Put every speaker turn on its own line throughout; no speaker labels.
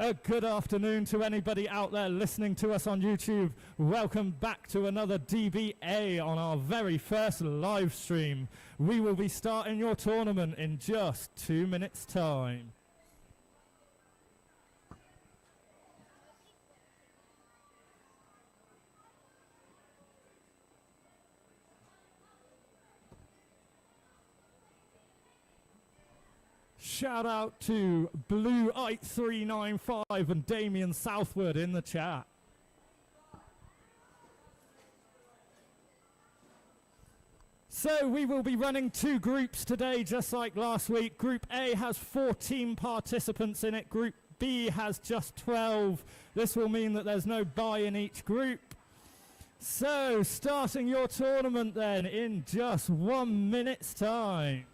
A good afternoon to anybody out there listening to us on YouTube. Welcome back to another DBA on our very first live stream. We will be starting your tournament in just 2 minutes' time. Shout out to Blue Ite 395 and Damien Southwood in the chat. So we will be running 2 groups today, just like last week. Group A has 14 participants in it. Group B has just 12. This will mean that there's no bye in each group. So starting your tournament then in just 1 minute's time.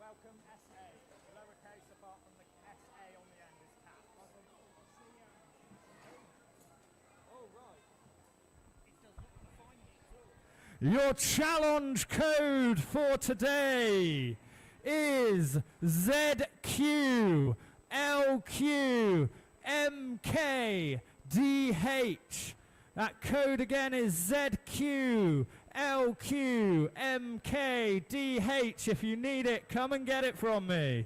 Welcome SA, lowercase apart from the SA on the end is cat. Oh, right. It does not define me at all.
Your challenge code for today is ZQLQMKDH. That code again is ZQLQMKDH. If you need it, come and get it from me.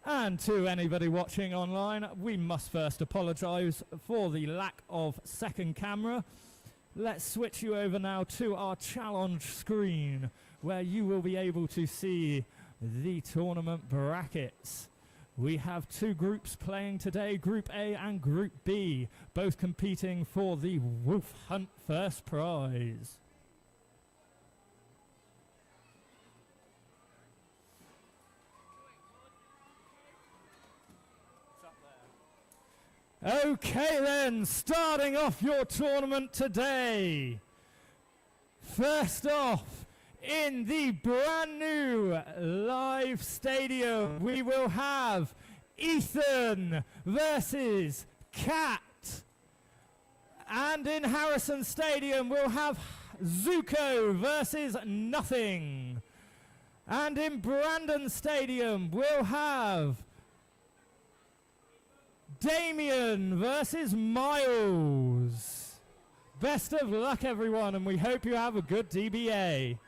And to anybody watching online, we must first apologize for the lack of second camera. Let's switch you over now to our challenge screen, where you will be able to see the tournament brackets. We have 2 groups playing today, Group A and Group B, both competing for the Wolf Hunt first prize. Okay then, starting off your tournament today. First off, in the brand new live stadium, we will have Ethan versus Cat. And in Harrison Stadium, we'll have Zuko versus Nothing. And in Brandon Stadium, we'll have Damien versus Miles. Best of luck, everyone, and we hope you have a good DBA.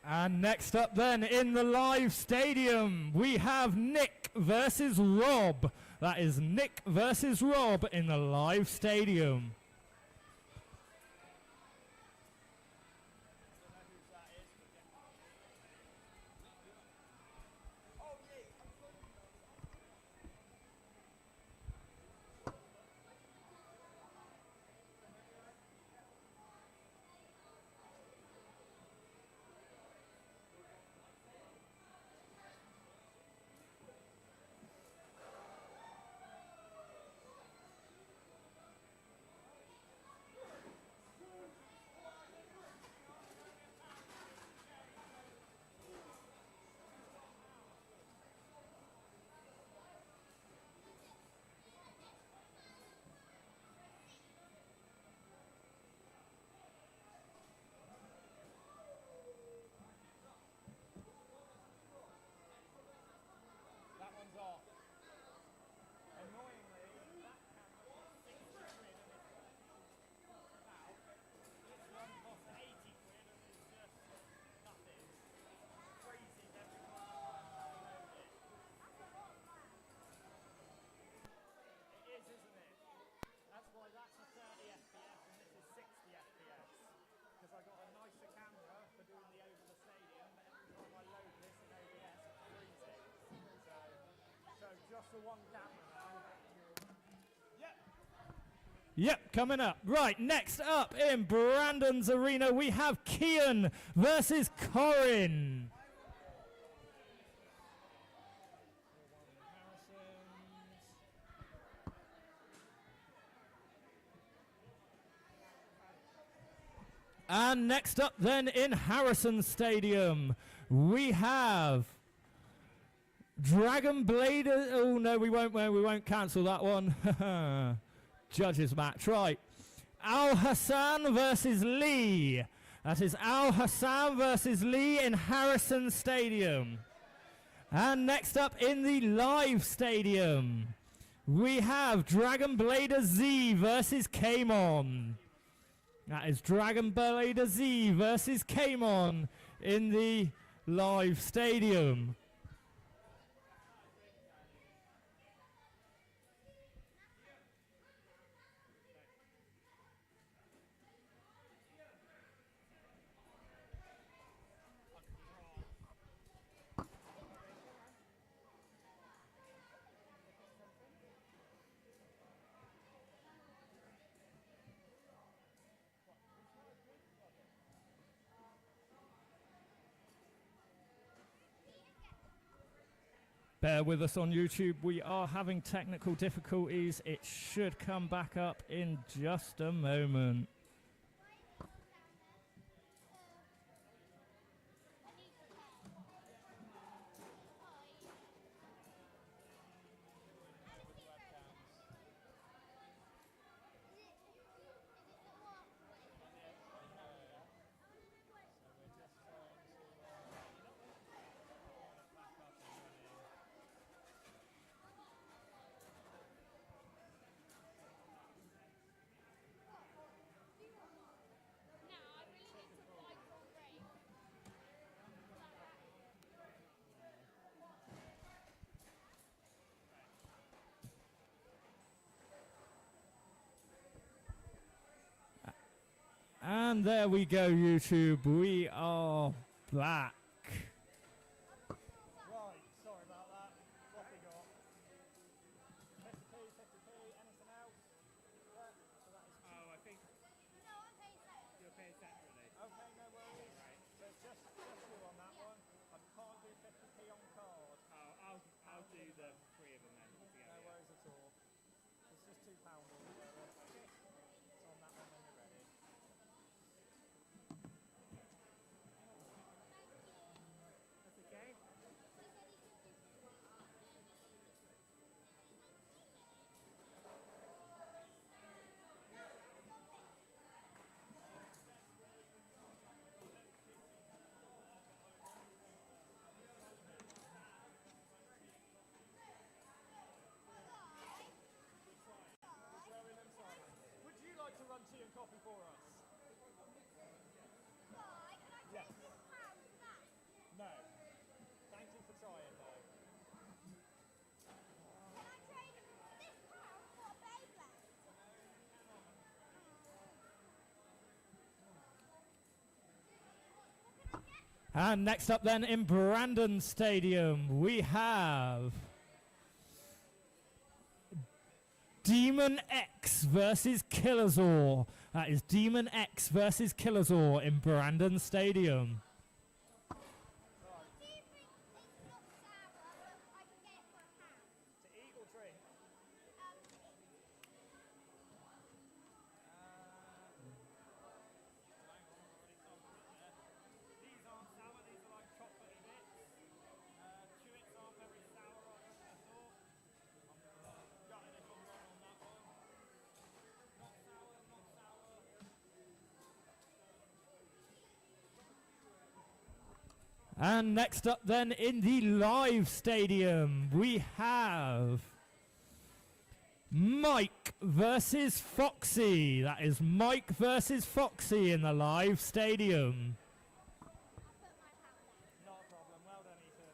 And next up then, in the live stadium, we have Nick versus Rob. That is Nick versus Rob in the live stadium.
That one's off. Annoyingly, that camera costs 60 quid and it's about. This one costs 80 quid and it's just nothing. Freezes every time I load it. It is, isn't it? That's why that's a 30 FPS and this is 60 FPS. Because I got a nicer camera for doing the over the stadium, but every time I load this in OBS, it freezes. So just the one camera now. Yep.
Yep, coming up. Right, next up in Brandon's arena, we have Kian versus Corin. And next up then in Harrison Stadium, we have Dragon Blade. Oh no, we won't cancel that one. Judges match, right. Al Hassan versus Lee. That is Al Hassan versus Lee in Harrison Stadium. And next up in the live stadium, we have Dragon Blader Z versus Kamon. That is Dragon Blader Z versus Kamon in the live stadium. Bear with us on YouTube. We are having technical difficulties. It should come back up in just a moment. And there we go, YouTube. We are back.
Right, sorry about that. What we got? 50p, 50p, anything else? Yeah, so that is
Oh, I think
No, I'm paying separately.
you're paying separately.
okay, no worries.
Right.
So it's just you on that one. I can't do 50p on card.
Oh, I'll do the three of them then together.
No worries at all. It's just £2 altogether. Okay. So on that one when you're ready.
And next up then in Brandon Stadium, we have Demon X versus Killazor. That is Demon X versus Killazor in Brandon Stadium.
Do you think it's not sour, but I can get it for £1?
To eat or drink? These aren't sour, these are like chocolatey bits. Chewits aren't very sour, I wouldn't have thought. I'm gutted if I'm wrong on that one. Not sour, not sour.
And next up then in the live stadium, we have Mike versus Foxy. That is Mike versus Foxy in the live stadium.
Not a problem, well done Ethan.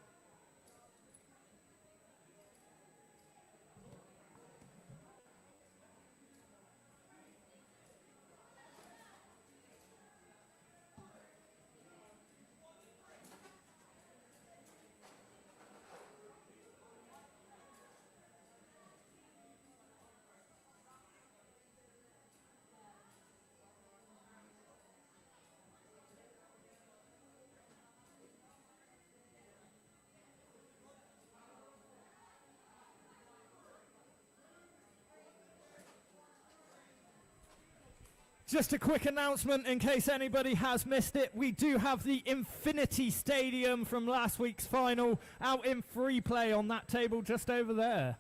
Just a quick announcement in case anybody has missed it. We do have the Infinity Stadium from last week's final out in free play on that table just over there.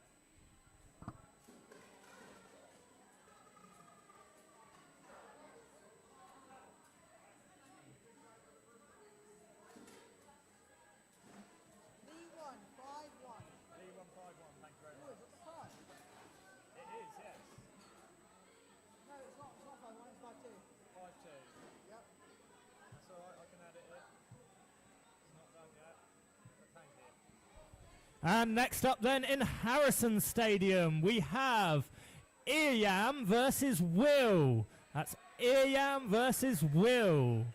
E151, thank you very much. It is, yes.
No, it's not 5-1, it's 5-2.
5-2.
Yep.
That's alright, I can edit it. It's not done yet, but thank you.
And next up then in Harrison Stadium, we have Iryam versus Will. That's Iryam versus Will.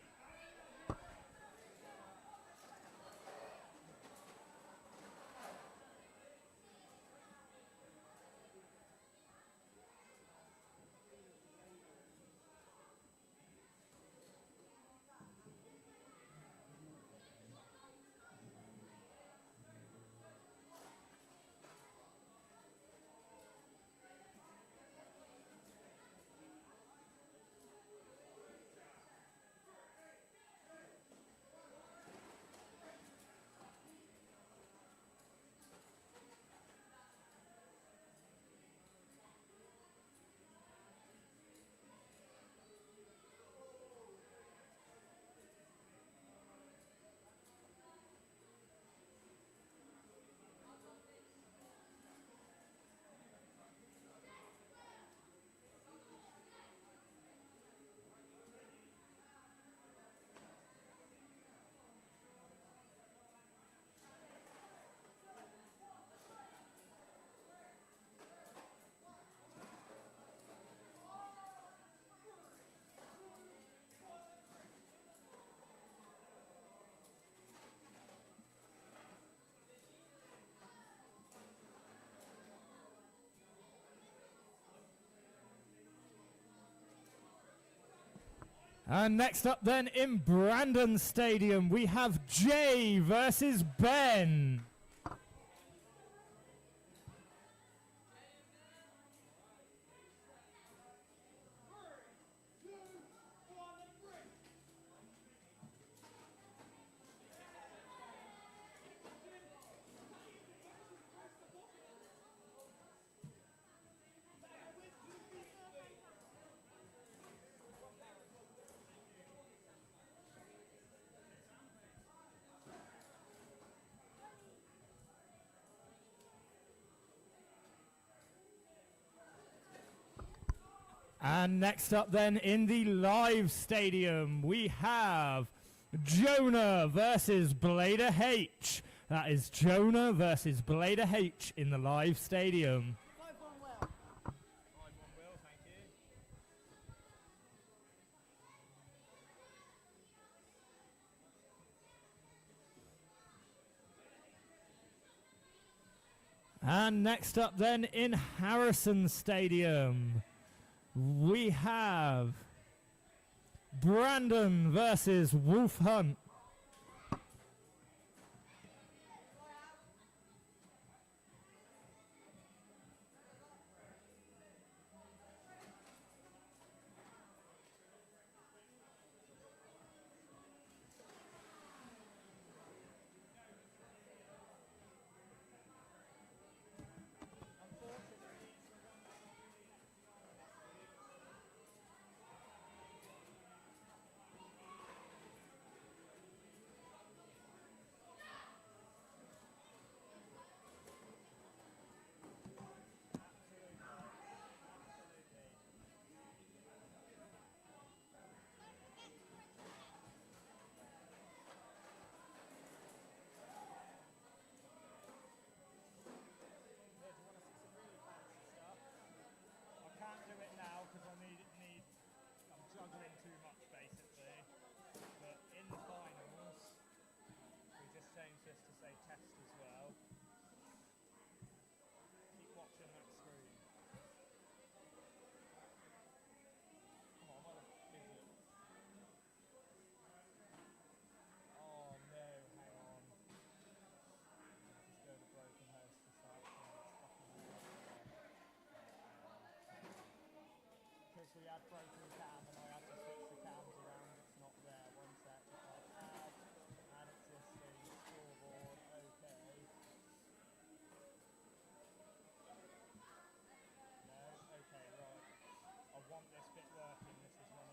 And next up then in Brandon Stadium, we have Jay versus Ben. And next up then in the live stadium, we have Jonah versus Blader H. That is Jonah versus Blader H in the live stadium.
5-1 well.
5-1 Will, thank you.
And next up then in Harrison Stadium, we have Brandon versus Wolf Hunt.
I can't do it now because I I'm juggling too much basically. But in the finals, we just changed this to say test as well. Keep watching that screen. Come on, what is it? Oh no, hang on. Just go to broken host to start. Because we had broken cam and I had to switch the cams around, it's not there. One sec. Add existing scoreboard, okay. No, okay, right. I want this bit working. This is one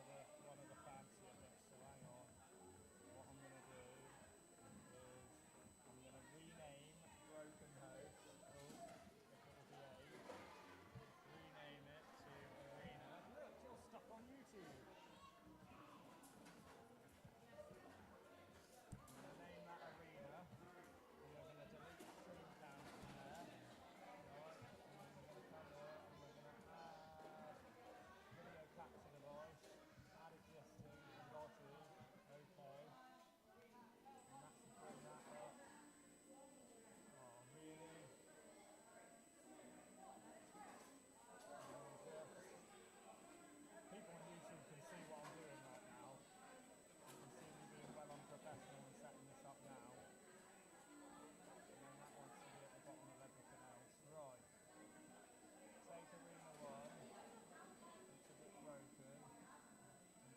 of the fancier bits, so hang on. What I'm gonna do is I'm gonna rename broken host. Rename it to Arena. Look, you're stuck on YouTube. I'm going to name that Arena. And we're going to delete stream cam from there. Right. And then we're going to come here and we're going to add video capture device. Add existing. Got you. Okay. And that should bring that up. Oh, really? People on YouTube can see what I'm doing right now. You can see me being well unprofessional and setting this up now. And then that wants to be at the bottom of everything else. Right. Take Arena 1. It's a bit broken.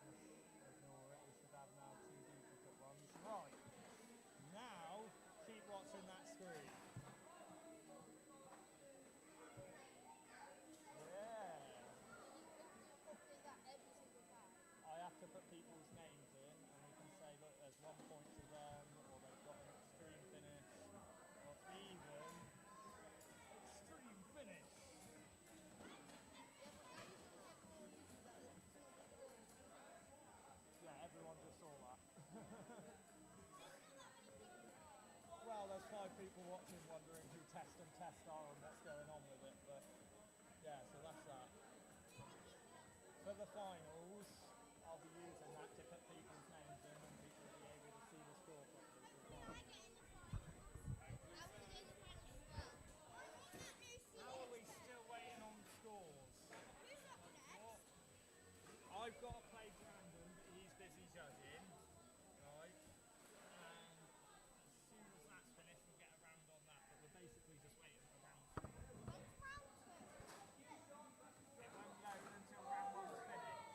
And just ignore it. We should have now 2 duplicate ones. Right. Now, keep watching that screen. I have to put people's names in and we can say, look, there's 1 point to them, or they've got an extreme finish, or even extreme finish. Yeah, everyone just saw that. Well, there's 5 people watching wondering who Test and Test are and what's going on with it, but yeah, so that's that. For the finals, I'll be using that to put people's names in and people will be able to see the score properly. How are we still waiting on scores? What? I've got to play Brandon, but he's busy judging, right? And as soon as that's finished, we'll get a round on that, but we're basically just waiting for round 2. It won't load until round 1's finished.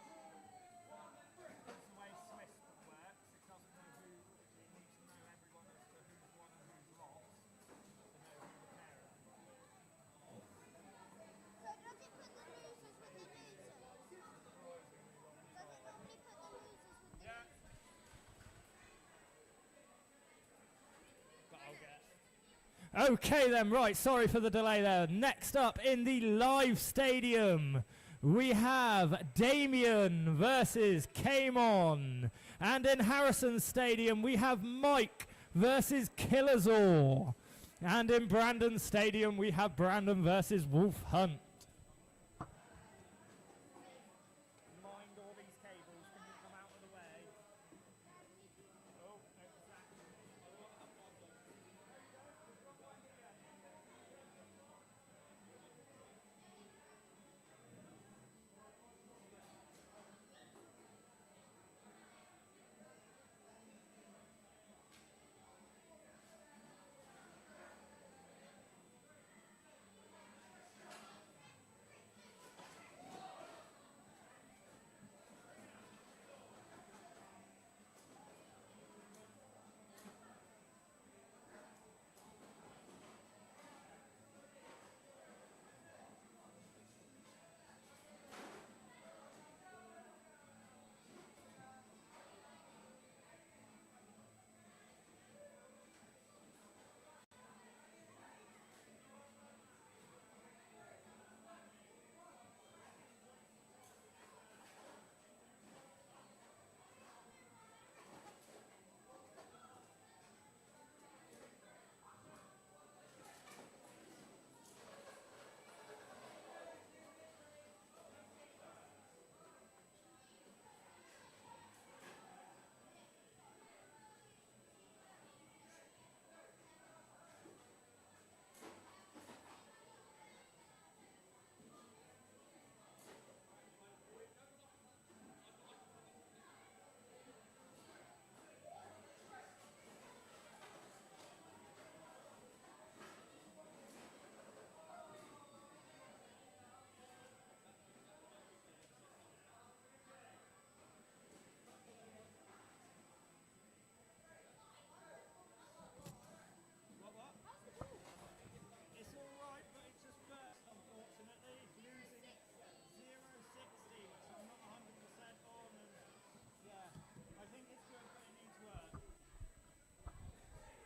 That's the way Swiss works. It doesn't know who, it needs to know everyone as to who's won and who's lost to know who the parent is.
So does it put the losers with the losers? Does it normally put the losers with the
Yeah.
losers?
But I'll get.
Okay then, right, sorry for the delay there. Next up in the live stadium, we have Damien versus Kamon. And in Harrison Stadium, we have Mike versus Killerzor. And in Brandon Stadium, we have Brandon versus Wolf Hunt.
Mind all these cables, can you come out of the way? Oh, exactly.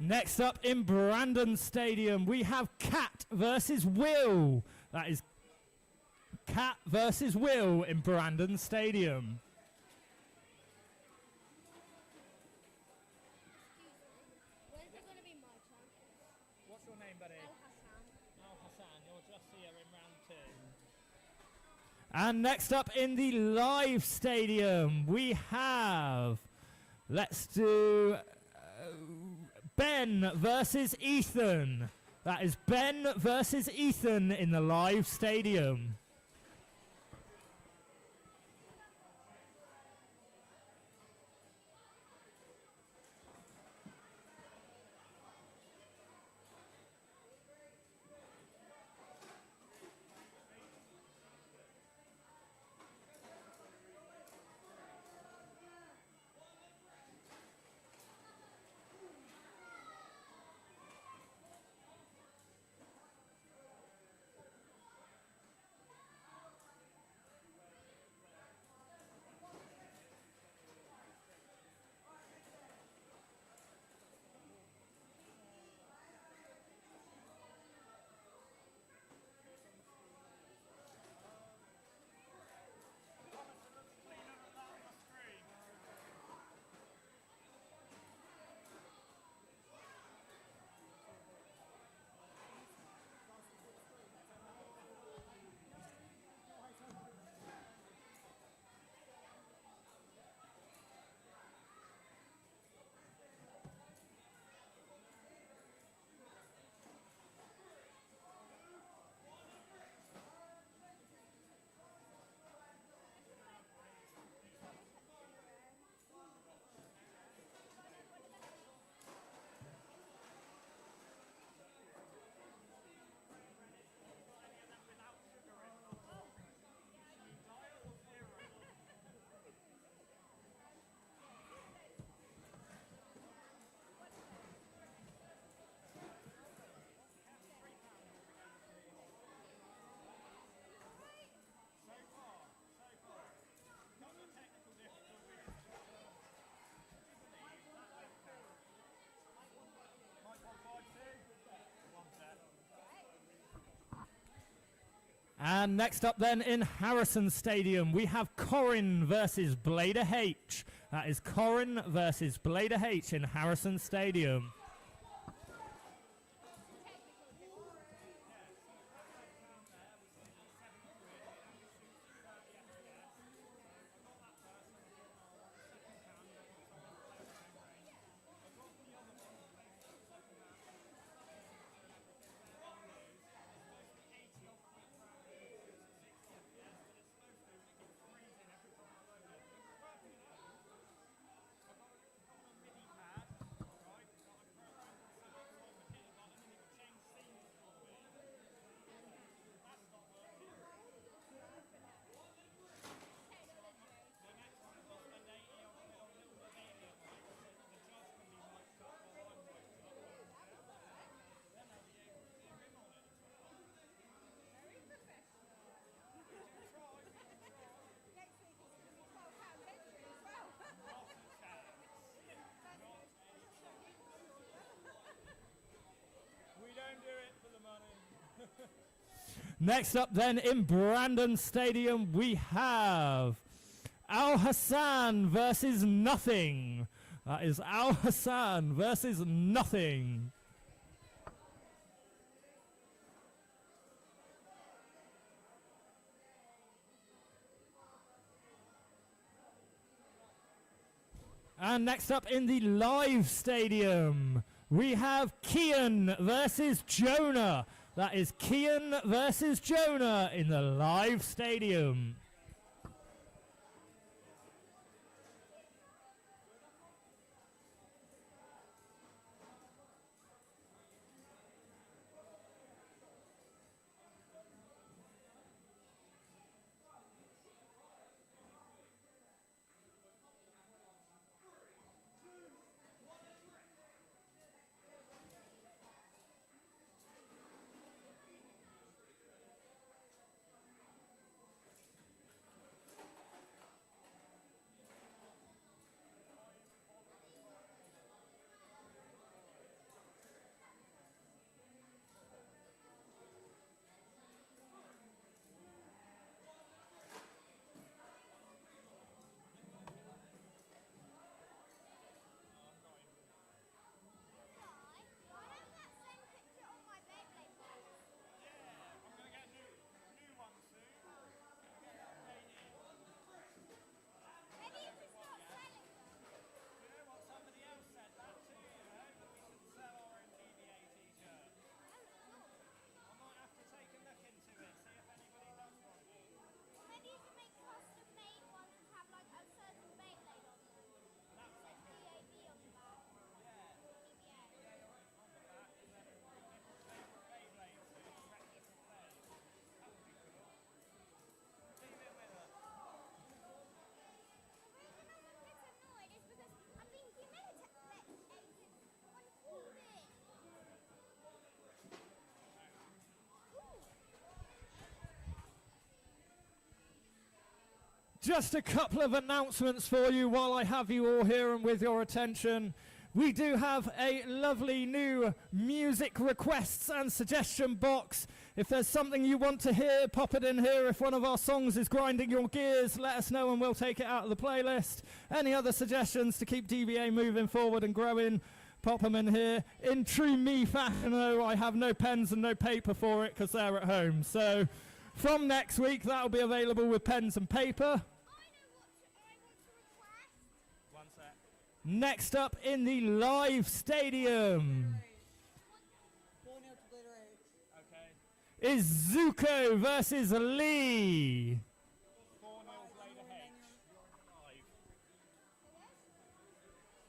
Next up in Brandon Stadium, we have Cat versus Will. That is Cat versus Will in Brandon Stadium.
When's it going to be my turn?
What's your name, buddy?
Al Hassan.
Al Hassan, you're just here in round 2. And next up in the live stadium, we have, let's do Ben versus Ethan. That is Ben versus Ethan in the live stadium. And next up then in Harrison Stadium, we have Corin versus Blader H. That is Corin versus Blader H in Harrison Stadium. Next up then in Brandon Stadium, we have Al Hassan versus Nothing. That is Al Hassan versus Nothing. And next up in the live stadium, we have Kian versus Jonah. That is Kian versus Jonah in the live stadium. Just a couple of announcements for you while I have you all here and with your attention. We do have a lovely new music requests and suggestion box. If there's something you want to hear, pop it in here. If one of our songs is grinding your gears, let us know and we'll take it out of the playlist. Any other suggestions to keep DBA moving forward and growing, pop them in here. In true me fashion, though, I have no pens and no paper for it because they're at home. So from next week, that'll be available with pens and paper.
One sec.
Next up in the live stadium
4-0 to Beyblade X.
Okay.
is Zuko versus Lee.
4-0 Blader H. Live.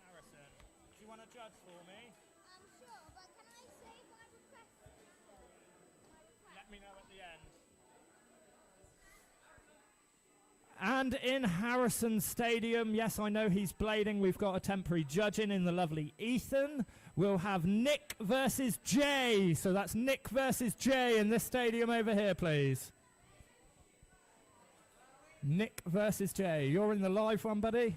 Harrison, do you want to judge for me?
Sure, but can I say my request?
Let me know at the end.
And in Harrison Stadium, yes, I know he's blading. We've got a temporary judging in the lovely Ethan. We'll have Nick versus Jay. So that's Nick versus Jay in this stadium over here, please. Nick versus Jay. You're in the live one, buddy.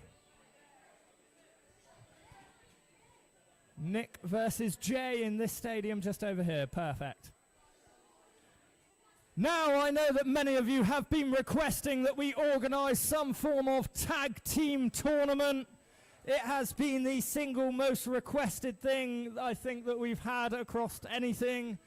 Nick versus Jay in this stadium just over here. Perfect. Now, I know that many of you have been requesting that we organise some form of tag team tournament. It has been the single most requested thing I think that we've had across anything.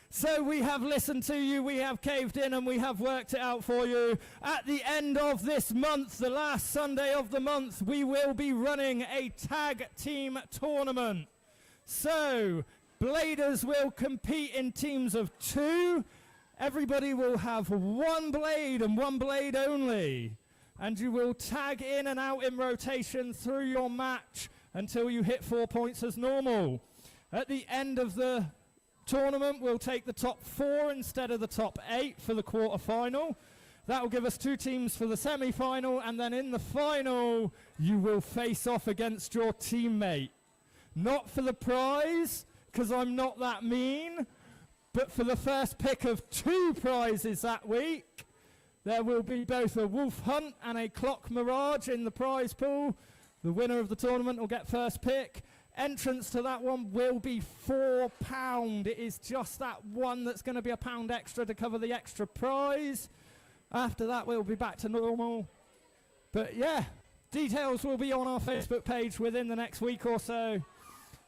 So we have listened to you, we have caved in, and we have worked it out for you. At the end of this month, the last Sunday of the month, we will be running a tag team tournament. So, bladers will compete in teams of 2. Everybody will have one blade and one blade only. And you will tag in and out in rotation through your match until you hit 4 points as normal. At the end of the tournament, we'll take the top 4 instead of the top 8 for the quarter-final. That will give us 2 teams for the semi-final, and then in the final, you will face off against your teammate. Not for the prize, because I'm not that mean, but for the first pick of 2 prizes that week. There will be both a wolf hunt and a clock mirage in the prize pool. The winner of the tournament will get first pick. Entrance to that one will be £4. It is just that one that's going to be £1 extra to cover the extra prize. After that, we'll be back to normal. But yeah, details will be on our Facebook page within the next week or so.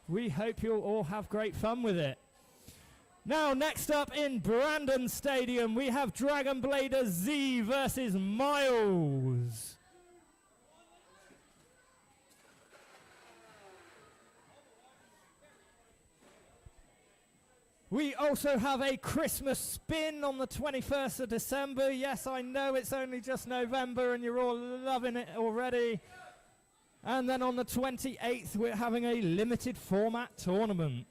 We hope you'll all have great fun with it. Now, next up in Brandon Stadium, we have Dragon Blader Z versus Miles. We also have a Christmas spin on the 21st of December. Yes, I know it's only just November and you're all loving it already. And then on the 28th, we're having a limited format tournament.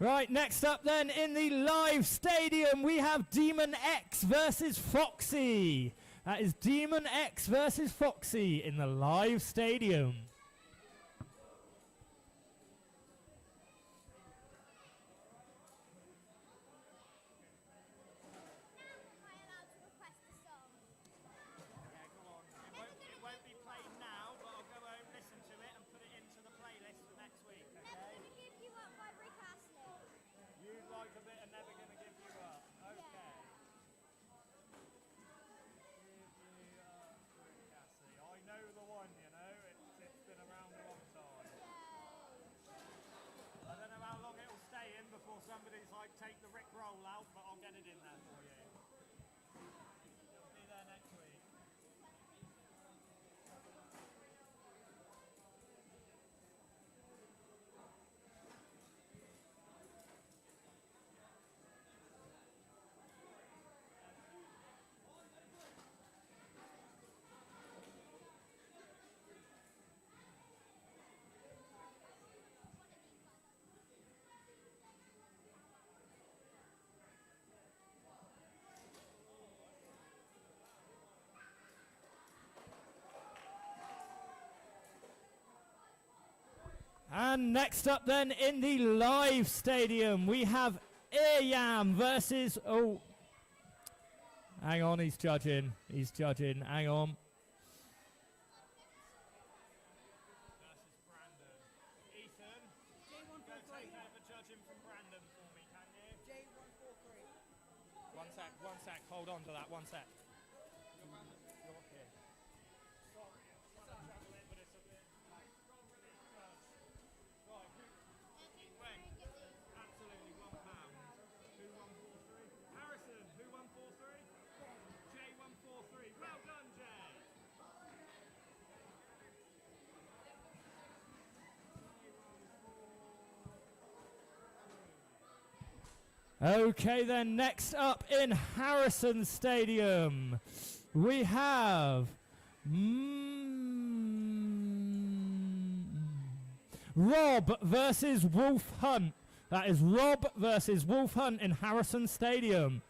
Right, next up then in the live stadium, we have Demon X versus Foxy. That is Demon X versus Foxy in the live stadium.
Somebody's like, take the Rick roll out, but I'll get it in there for you. It'll be there next week.
And next up then in the live stadium, we have Yam versus, oh, hang on, he's judging, hang on.
Versus Brandon. Ethan, go take over judging from Brandon for me, can you?
J143.
One sec, hold on to that, one sec. You're here. Sorry, I'm trying to juggle it, but it's a bit like, right, who went? Absolutely, £1. Who won 4-3? Harrison, who won 4-3? J143. Well done, Jay.
Okay then, next up in Harrison Stadium, we have Rob versus Wolf Hunt. That is Rob versus Wolf Hunt in Harrison Stadium.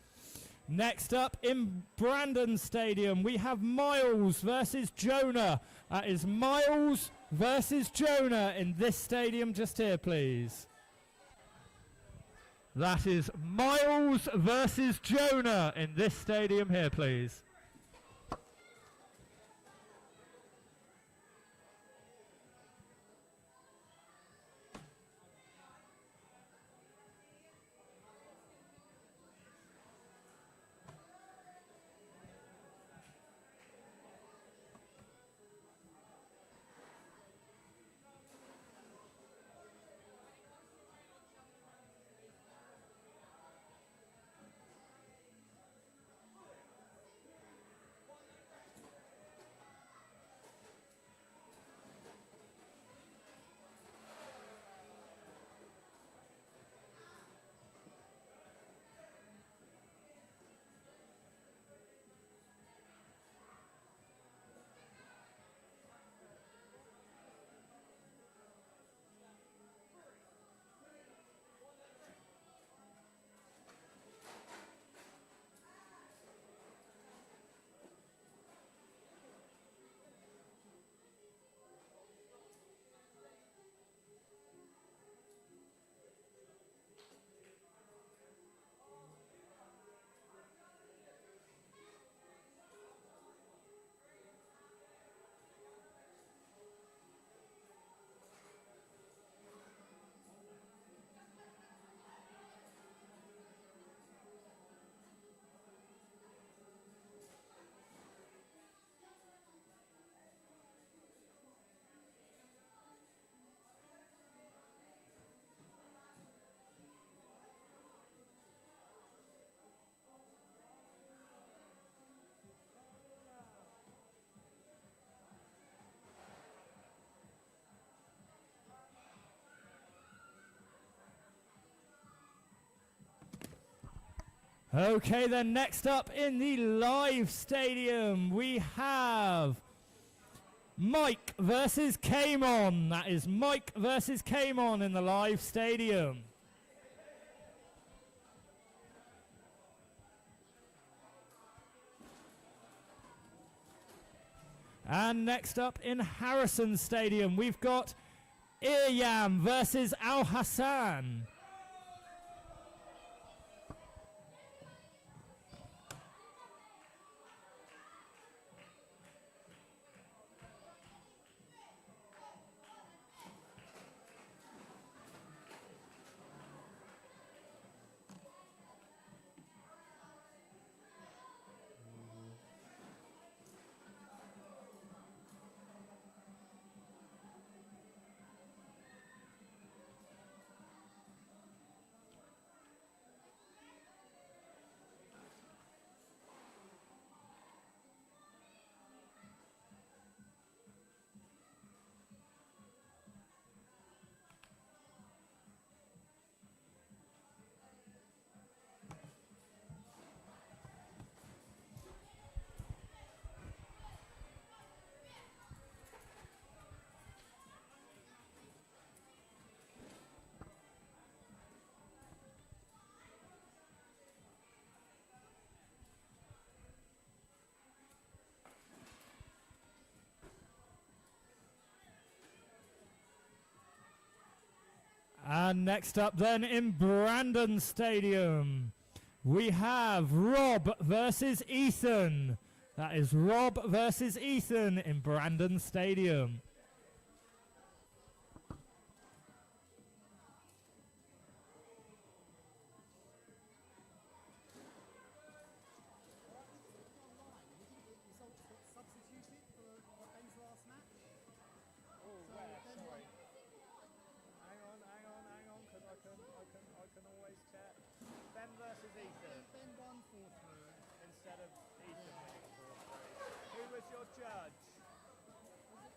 Next up in Brandon Stadium, we have Miles versus Jonah. That is Miles versus Jonah in this stadium just here, please. That is Miles versus Jonah in this stadium here, please. Okay, then next up in the live stadium, we have Mike versus Kamon. That is Mike versus Kamon in the live stadium. And next up in Harrison Stadium, we've got Iryam versus Al Hassan. And next up then in Brandon Stadium, we have Rob versus Ethan. That is Rob versus Ethan in Brandon Stadium.
Substituted for Ben's last match.
Oh, where? Sorry. Hang on, because I can always check. Ben versus Ethan
Ben won 4-3.
instead of Ethan winning 4-3. Who was your judge?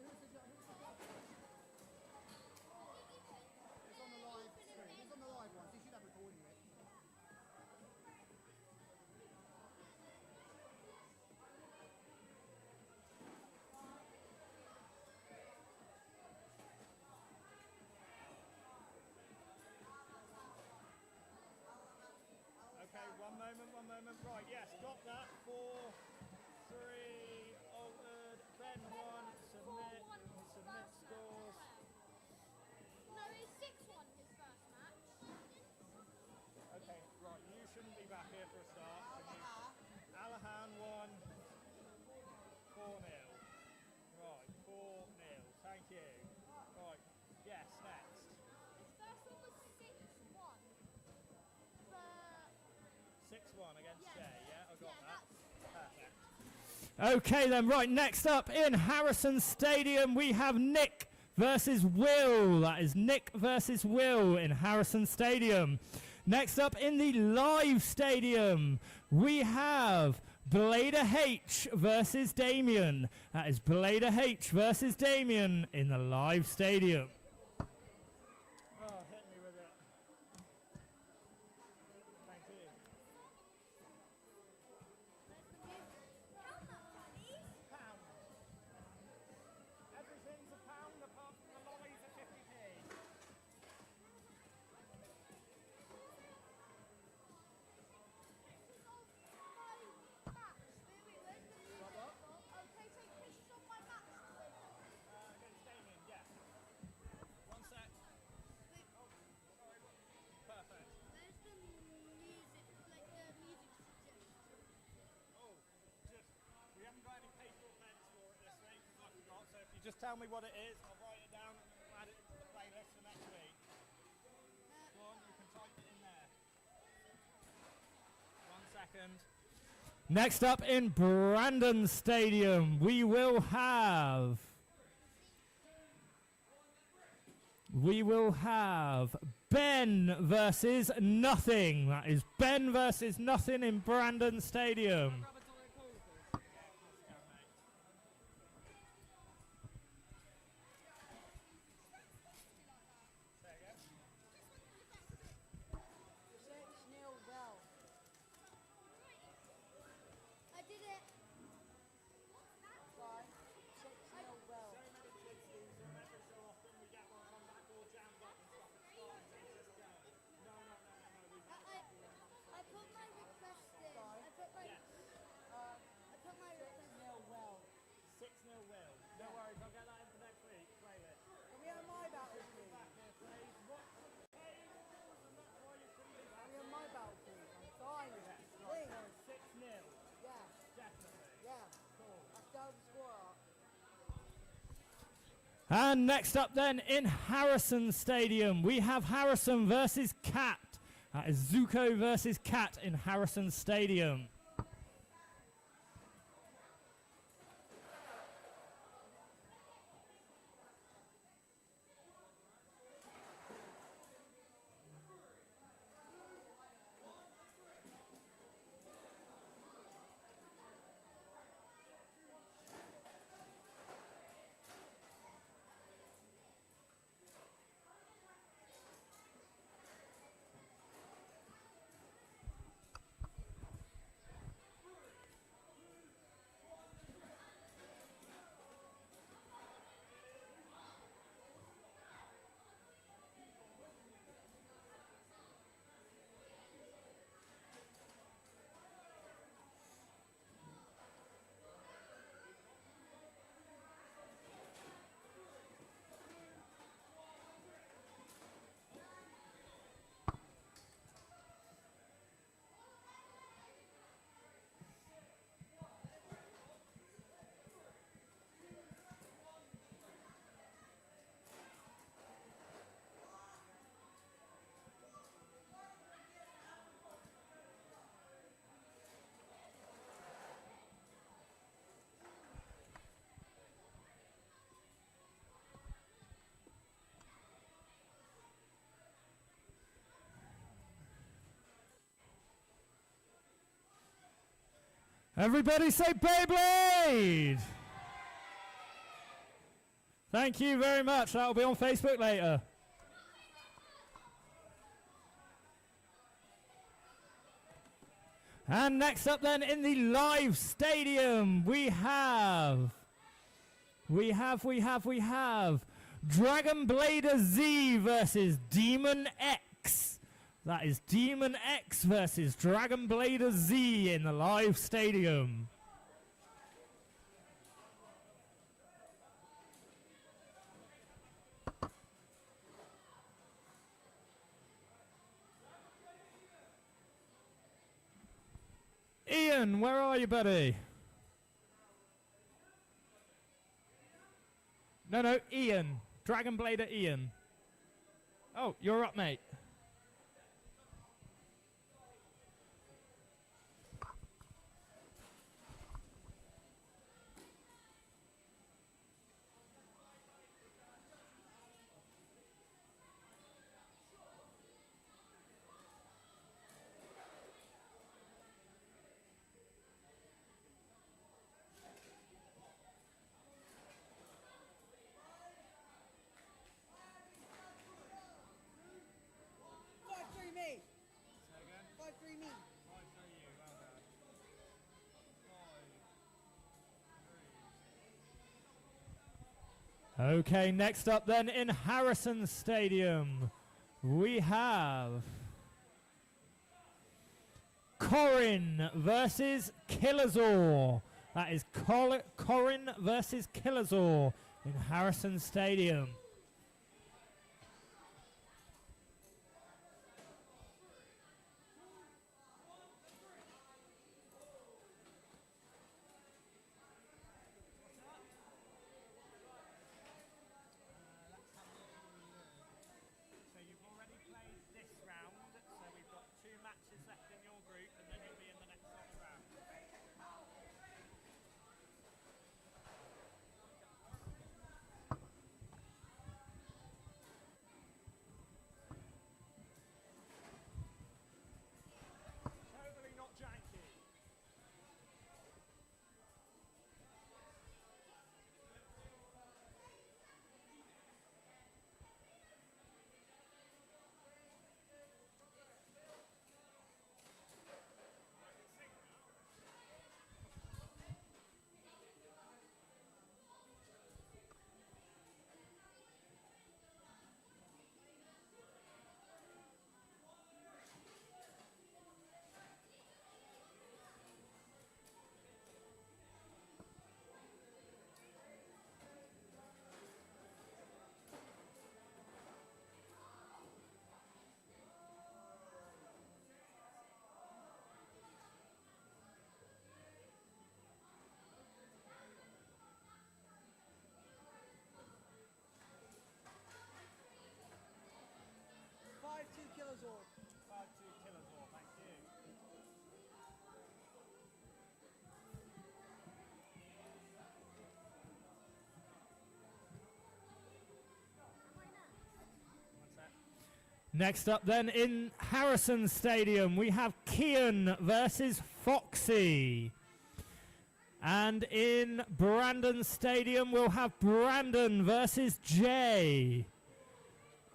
Who's the judge? It's on the live screen. It's on the live one, so you should have recording it.
Okay, one moment. Right, yes, got that. 4-3 altered. Ben won. Submit scores.
No, it's 6-1 his first match.
Okay, right, you shouldn't be back here for a start. Alahan won 4-0. Right, 4-0. Thank you. Right, yes, next.
His first one was 6-1. But
6-1 against
yeah,
Jay, yeah? I got that. Perfect.
Okay then, right, next up in Harrison Stadium, we have Nick versus Will. That is Nick versus Will in Harrison Stadium. Next up in the live stadium, we have Blader H versus Damien. That is Blader H versus Damien in the live stadium.
Oh, hit me with it. Thank you.
count that, please.
Pound. Everything's a pound apart from the lollies are 50p. Against Damien, yeah. One sec. Oh, sorry. Perfect. Oh, just, we haven't got any paper or pens for it this week because I forgot, so if you just tell me what it is, I'll write it down and add it to the playlist for next week. Go on, you can type it in there. 1 second.
Next up in Brandon Stadium, we will have Ben versus Nothing. That is Ben versus Nothing in Brandon Stadium.
There you go.
6-0 well.
I did it.
Fine. 6-0 well.
So many kids use them every so often. We get one come back all jammed up and stuff. It's fine, just go. No. We've had it before.
I put my request in.
Sorry.
I put my
Yes.
request
6-0 well.
6-0 Will. No worries, I'll get that in for next week. Playlist.
Can we have my battle, please?
Back here, please. What? Tables, and that's why you couldn't do that.
Can we have my battle, please? I'm dying.
Yes,
Please.
right, so 6-0.
Yeah.
Definitely.
Yeah.
Cool.
Let's go to squat.
And next up then in Harrison Stadium, we have Harrison versus Cat. That is Zuko versus Cat in Harrison Stadium. Everybody say Beyblade! Thank you very much. That'll be on Facebook later. And next up then in the live stadium, we have Dragon Blader Z versus Demon X. That is Demon X versus Dragon Blader Z in the live stadium. Ian, where are you, buddy? No, Ian. Dragon Blader Ian. Oh, you're up, mate. Okay, next up then in Harrison Stadium, we have Corin versus Killazor. That is Corin versus Killazor in Harrison Stadium. Next up then in Harrison Stadium, we have Kian versus Foxy. And in Brandon Stadium, we'll have Brandon versus Jay.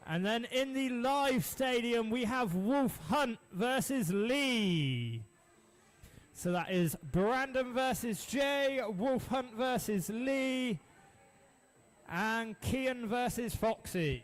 And then in the live stadium, we have Wolf Hunt versus Lee. So that is Brandon versus Jay, Wolf Hunt versus Lee, and Kian versus Foxy.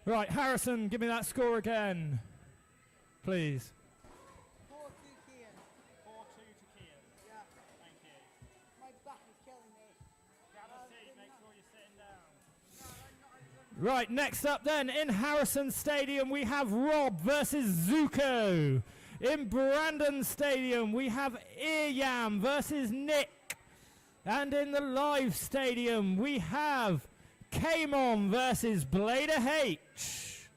Right, Harrison, give me that score again, please.
4-2 Kian.
4-2 to Kian.
Yeah.
Thank you.
My back is killing me.
Grab a seat, make sure you're sitting down.
Right, next up then, in Harrison Stadium, we have Rob versus Zuko. In Brandon Stadium, we have Earyam versus Nick. And in the live stadium, we have Kamon versus Blader H.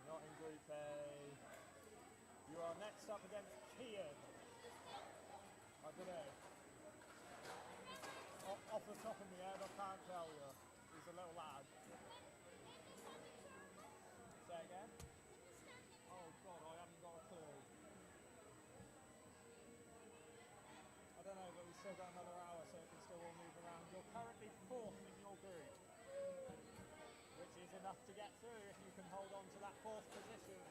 Not in Group A. You are next up against Kian. I don't know. Off the top of my head, I can't tell you. He's a little lad. Say again? Oh God, I haven't got a clue. I don't know, but we've still got another hour, so it can still all move around. You're currently 4th in your group, which is enough to get through if you can hold on to that 4th position.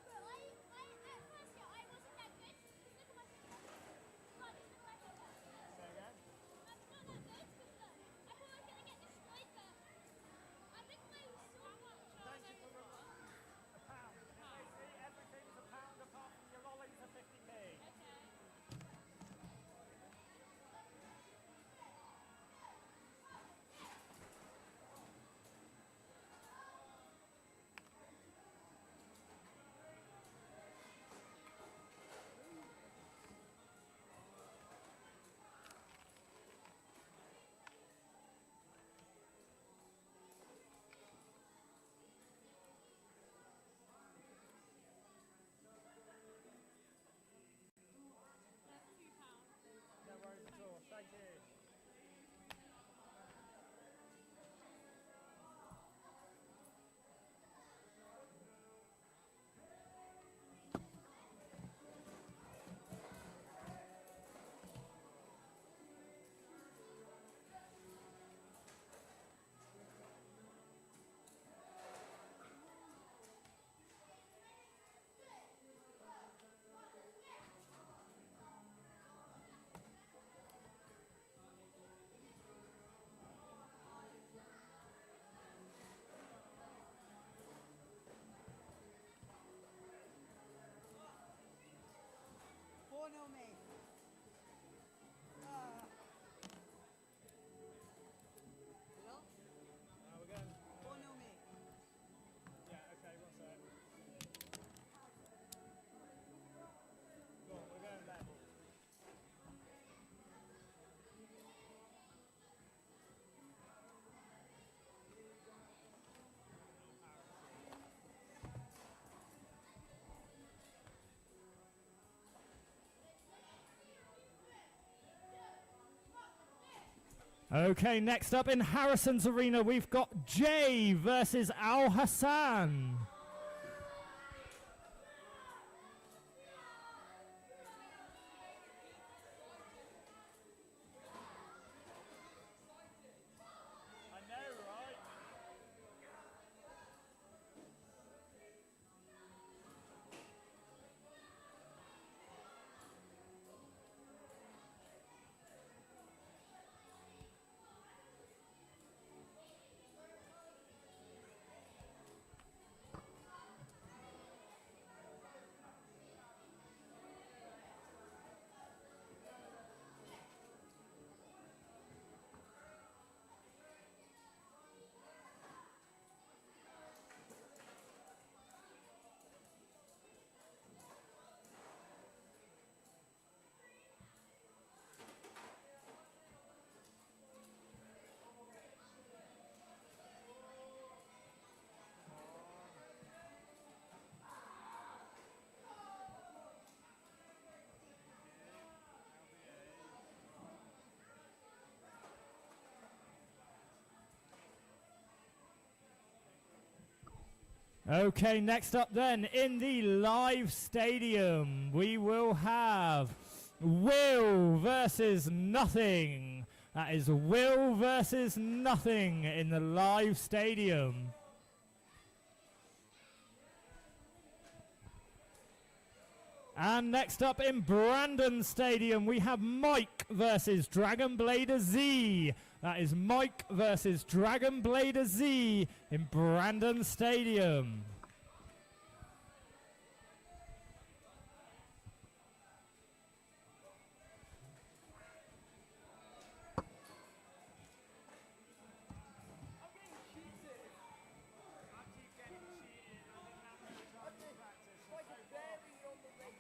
But at first, yeah, I wasn't that good. Just look at my blood. Look at my blood.
Say again?
I'm not that good because I thought I was going to get destroyed there. I think my so much.
Thank you for a pound. Basically, everything's a pound apart from your lollies are 50p.
Okay.
No worries at all. Thank you.
No me. Hello?
We're going.
No me.
Yeah, okay, one sec. Go on, we're going level.
Okay, next up in Harrison's arena, we've got Jay versus Al Hassan.
I know, right?
Okay, next up then, in the live stadium, we will have Will versus Nothing. That is Will versus Nothing in the live stadium. And next up in Brandon Stadium, we have Mike versus Dragon Blader Z. That is Mike versus Dragon Blader Z in Brandon Stadium.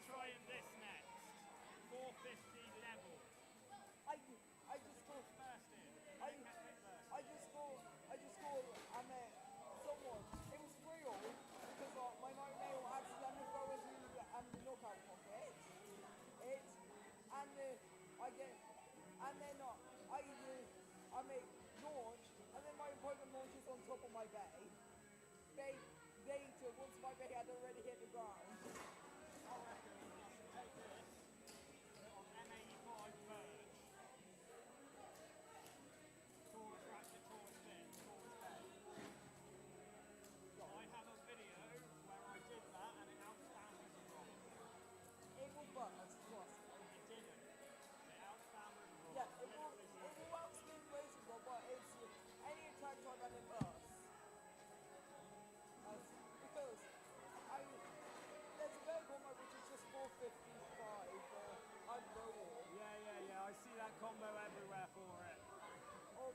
Trying this next. 450 level.
I just thought,
First in.
I just thought, I met someone. It was real because my male accidentally fell into the knockout pocket. And then I make launch, and then my opponent launches on top of my bay. Later, once my bay had already hit the ground.
I reckon you should take this on M85 Verge. Taurus Ratchet, Taurus Fin, Taurus Bay. I have a video where I did that and it outspanned me some rock.
It will burst, trust me.
It didn't. It outspanned me some rock.
Yeah, it will outspin racing ball, but it's any attack type and it bursts. Because there's a better combo which is just 455 I'm rolling.
Yeah. I see that combo everywhere for it.
Or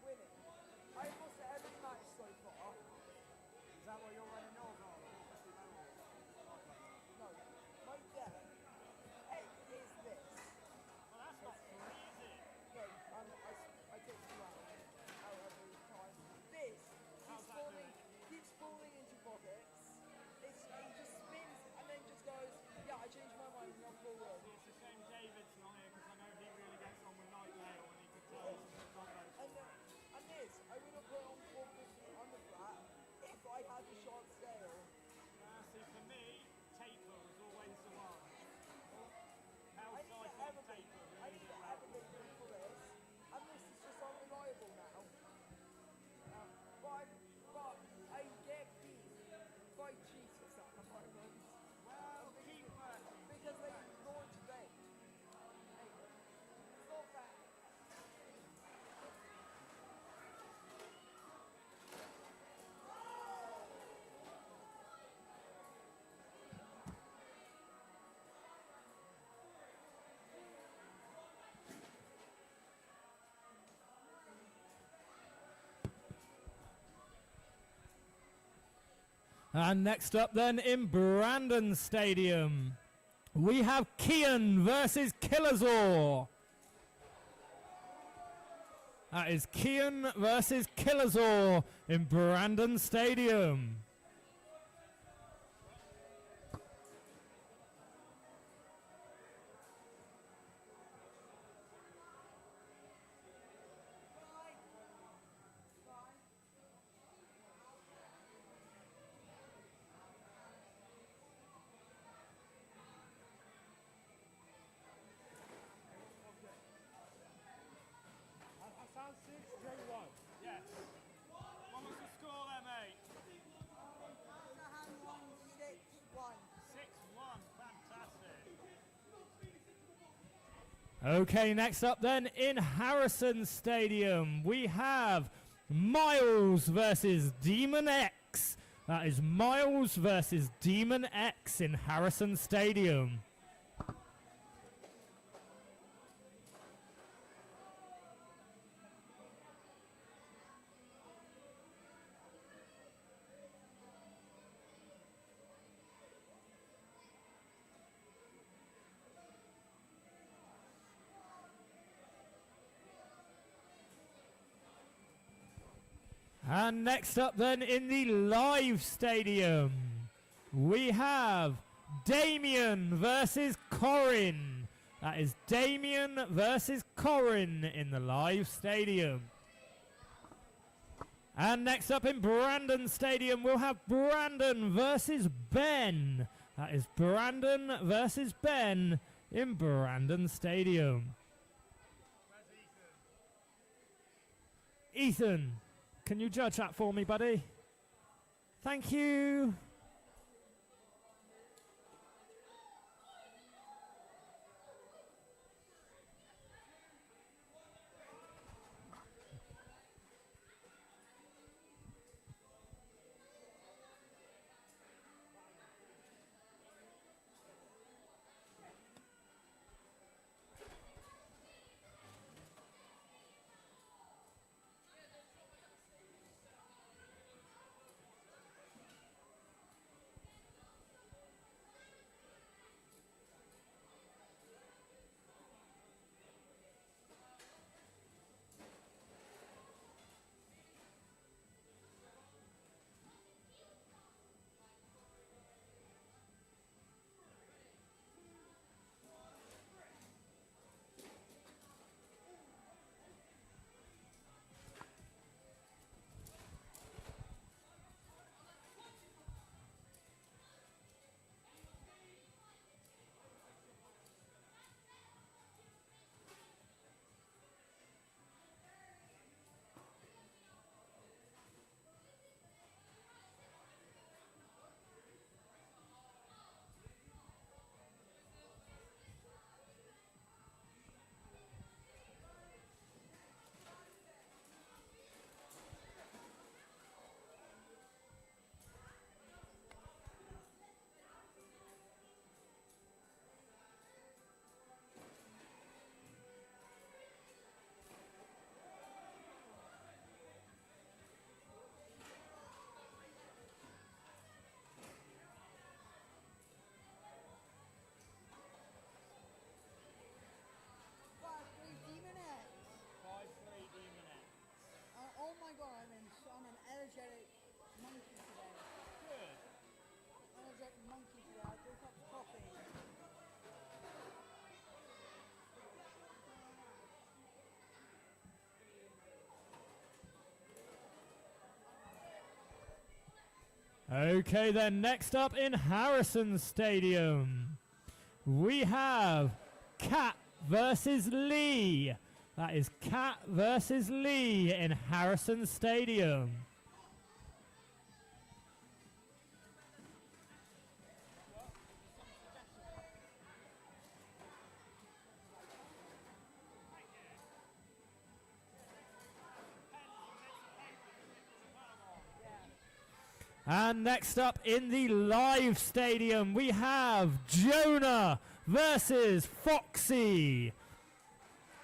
winning. I've lost every match so far.
Is that what you're running yours on?
No. My deck is this.
Well, that's not free, is it?
No, I take 2 out every time. This keeps falling into pockets. He just spins and then just goes, yeah, I changed my mind and I'm forward.
See, it's a shame David's not here because I know he really gets on with Nightmare when he could tell us some combos.
And this, I would have put on 450 under flat if I had the short scale.
See, for me, taper was always the one. How
I need to
siphon
ever be,
taper
I
really
need
did
to
well.
ever be good for this. And this is just unreliable now. But I get beat by cheaters at the moment.
Well, keep working.
Because they launch bait. It's not bad.
And next up then in Brandon Stadium, we have Kian versus Killazor. That is Kian versus Killazor in Brandon Stadium.
That sounds 6-1. Yes. What was the score there, mate?
6-1.
6-1. Fantastic.
Okay, next up then in Harrison Stadium, we have Miles versus Demon X. That is Miles versus Demon X in Harrison Stadium. And next up then in the live stadium, we have Damien versus Corin. That is Damien versus Corin in the live stadium. And next up in Brandon Stadium, we'll have Brandon versus Ben. That is Brandon versus Ben in Brandon Stadium.
Where's Ethan?
Ethan, can you judge that for me, buddy? Thank you.
energetic monkey today.
Good.
Energetic monkey today. I drink up to coffee.
Okay then, next up in Harrison Stadium, we have Cat versus Lee. That is Cat versus Lee in Harrison Stadium. And next up in the live stadium, we have Jonah versus Foxy.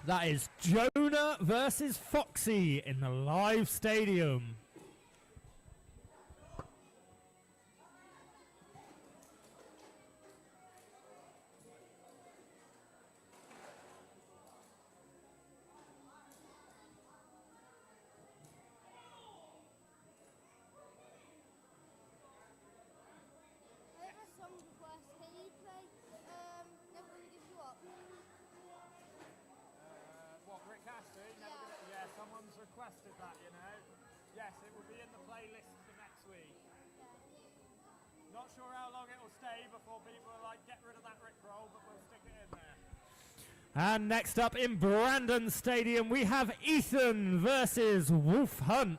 That is Jonah versus Foxy in the live stadium.
I have a song request. Can you play Never Gonna Give You Up?
What, Rick Astley? Never
Yeah.
gonna, yeah, someone's requested that, you know. Yes, it will be in the playlist for next week. Not sure how long it will stay before people are like, get rid of that Rick roll, but we'll stick it in there.
And next up in Brandon Stadium, we have Ethan versus Wolf Hunt.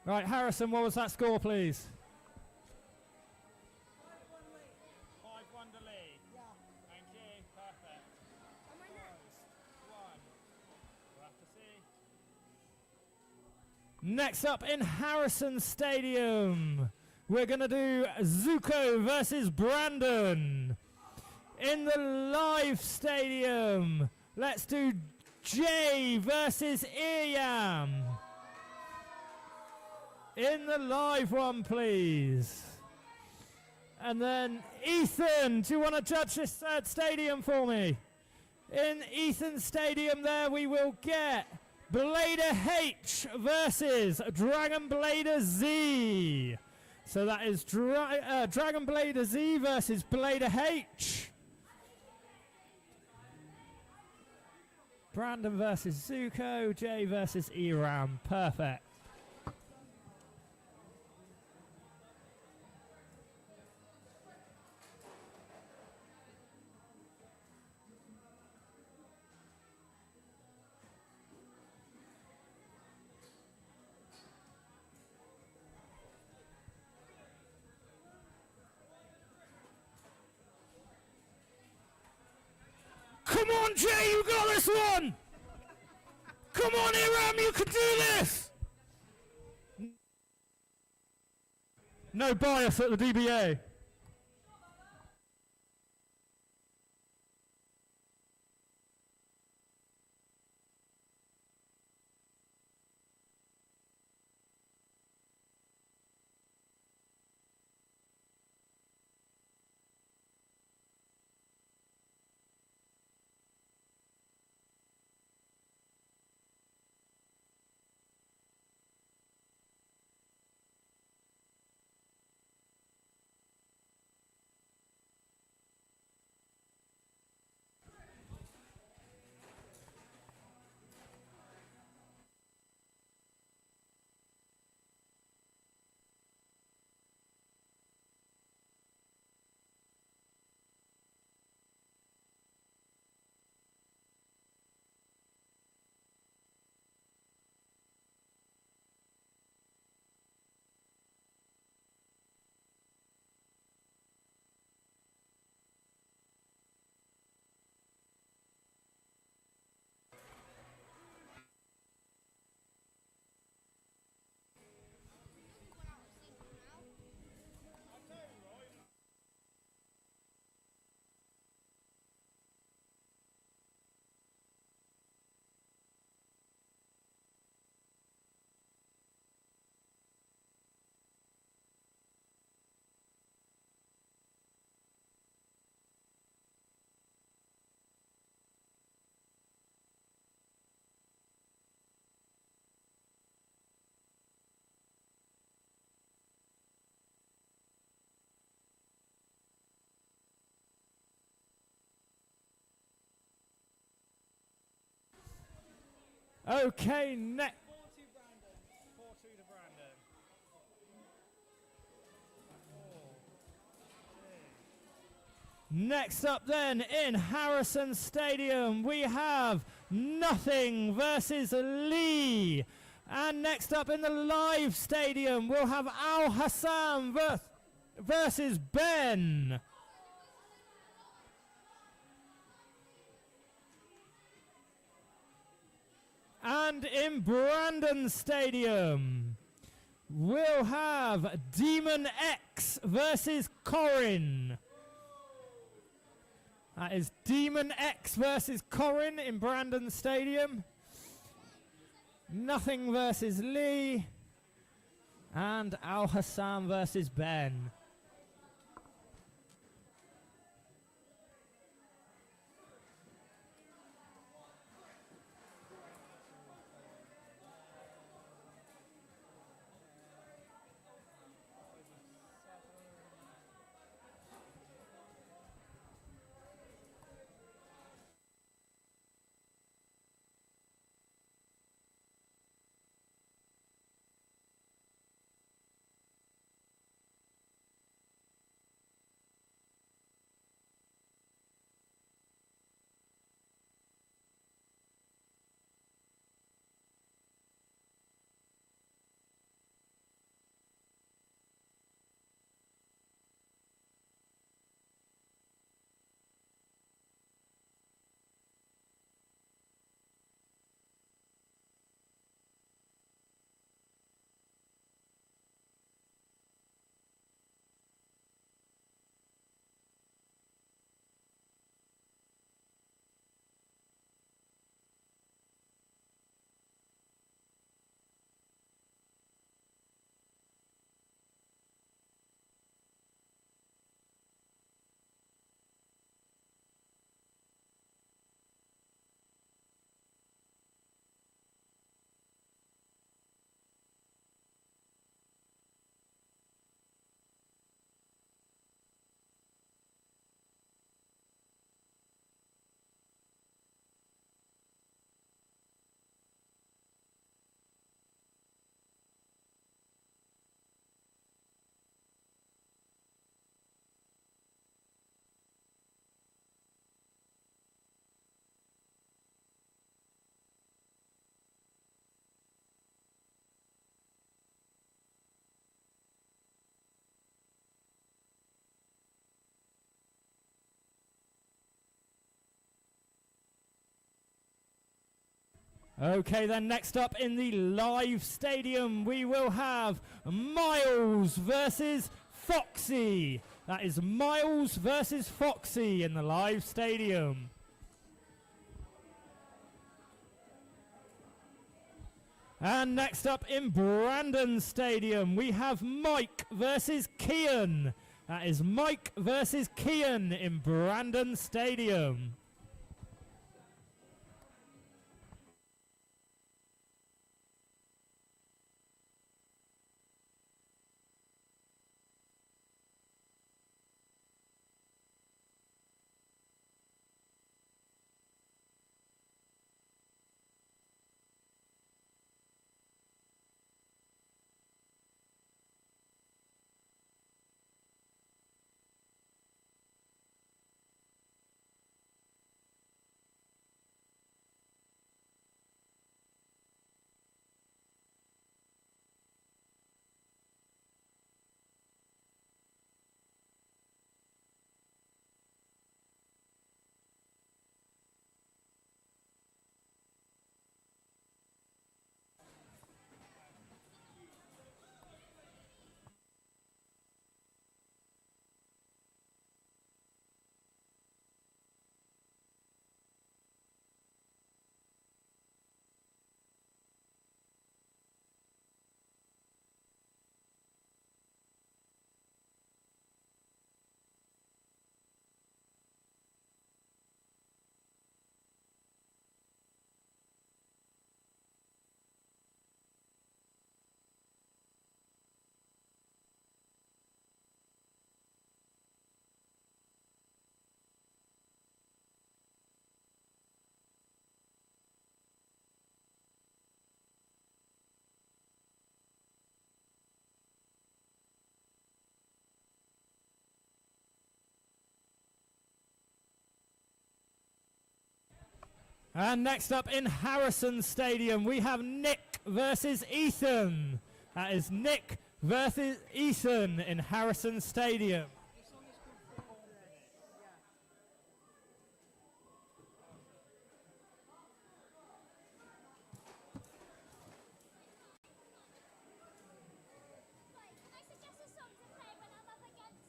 Right, Harrison, what was that score, please?
5-1 to Lee.
Yeah.
Thank you. Perfect.
Am I next?
One. We'll have to see.
Next up in Harrison Stadium, we're going to do Zuko versus Brandon. In the live stadium, let's do Jay versus Iryam. In the live one, please. And then Ethan, do you want to judge this third stadium for me? In Ethan Stadium there we will get Blader H versus Dragon Blader Z. So that is Dragon Blader Z versus Blader H. Brandon versus Zuko, Jay versus Iram. Perfect. Come on, Jay, you got this one! Come on, Iram, you can do this! No bias at the DBA. Okay, next.
4-2 Brandon.
4-2 to Brandon. Next up then in Harrison Stadium we have Nothing versus Lee. And next up in the live stadium we'll have Al Hassan versus Ben. And in Brandon Stadium we'll have Demon X versus Corin. That is Demon X versus Corin in Brandon Stadium. Nothing versus Lee. And Al Hassan versus Ben. Okay, then next up in the live stadium we will have Miles versus Foxy. That is Miles versus Foxy in the live stadium. And next up in Brandon Stadium we have Mike versus Kian. That is Mike versus Kian in Brandon Stadium. And next up in Harrison Stadium, we have Nick versus Ethan. That is Nick versus Ethan in Harrison Stadium.
Right, can I suggest a song to play when I'm up against,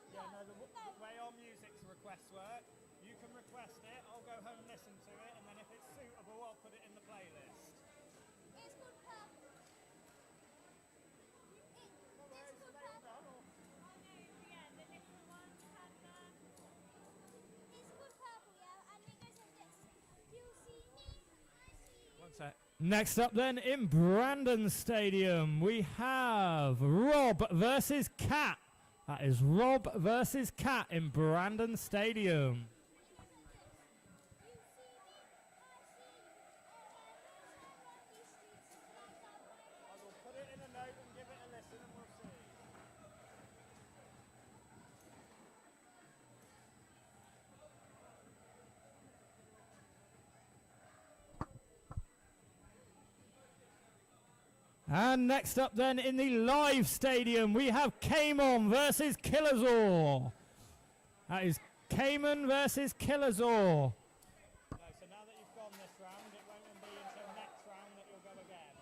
Yeah, no, the way our music's requests work, you can request it, I'll go home and listen to it, and then if it's suitable, I'll put it in the playlist.
it's called Purple. It's called Purple. It's called Purple, yeah, and it goes like this. You see me, I see you.
One sec. Next up then in Brandon Stadium, we have Rob versus Cat. That is Rob versus Cat in Brandon Stadium.
I will put it in a note and give it a listen and we'll see.
And next up then in the live stadium, we have Kamon versus Killazor. That is Cayman versus Killazor.
No, so now that you've gone this round, it won't be until next round that you'll go again.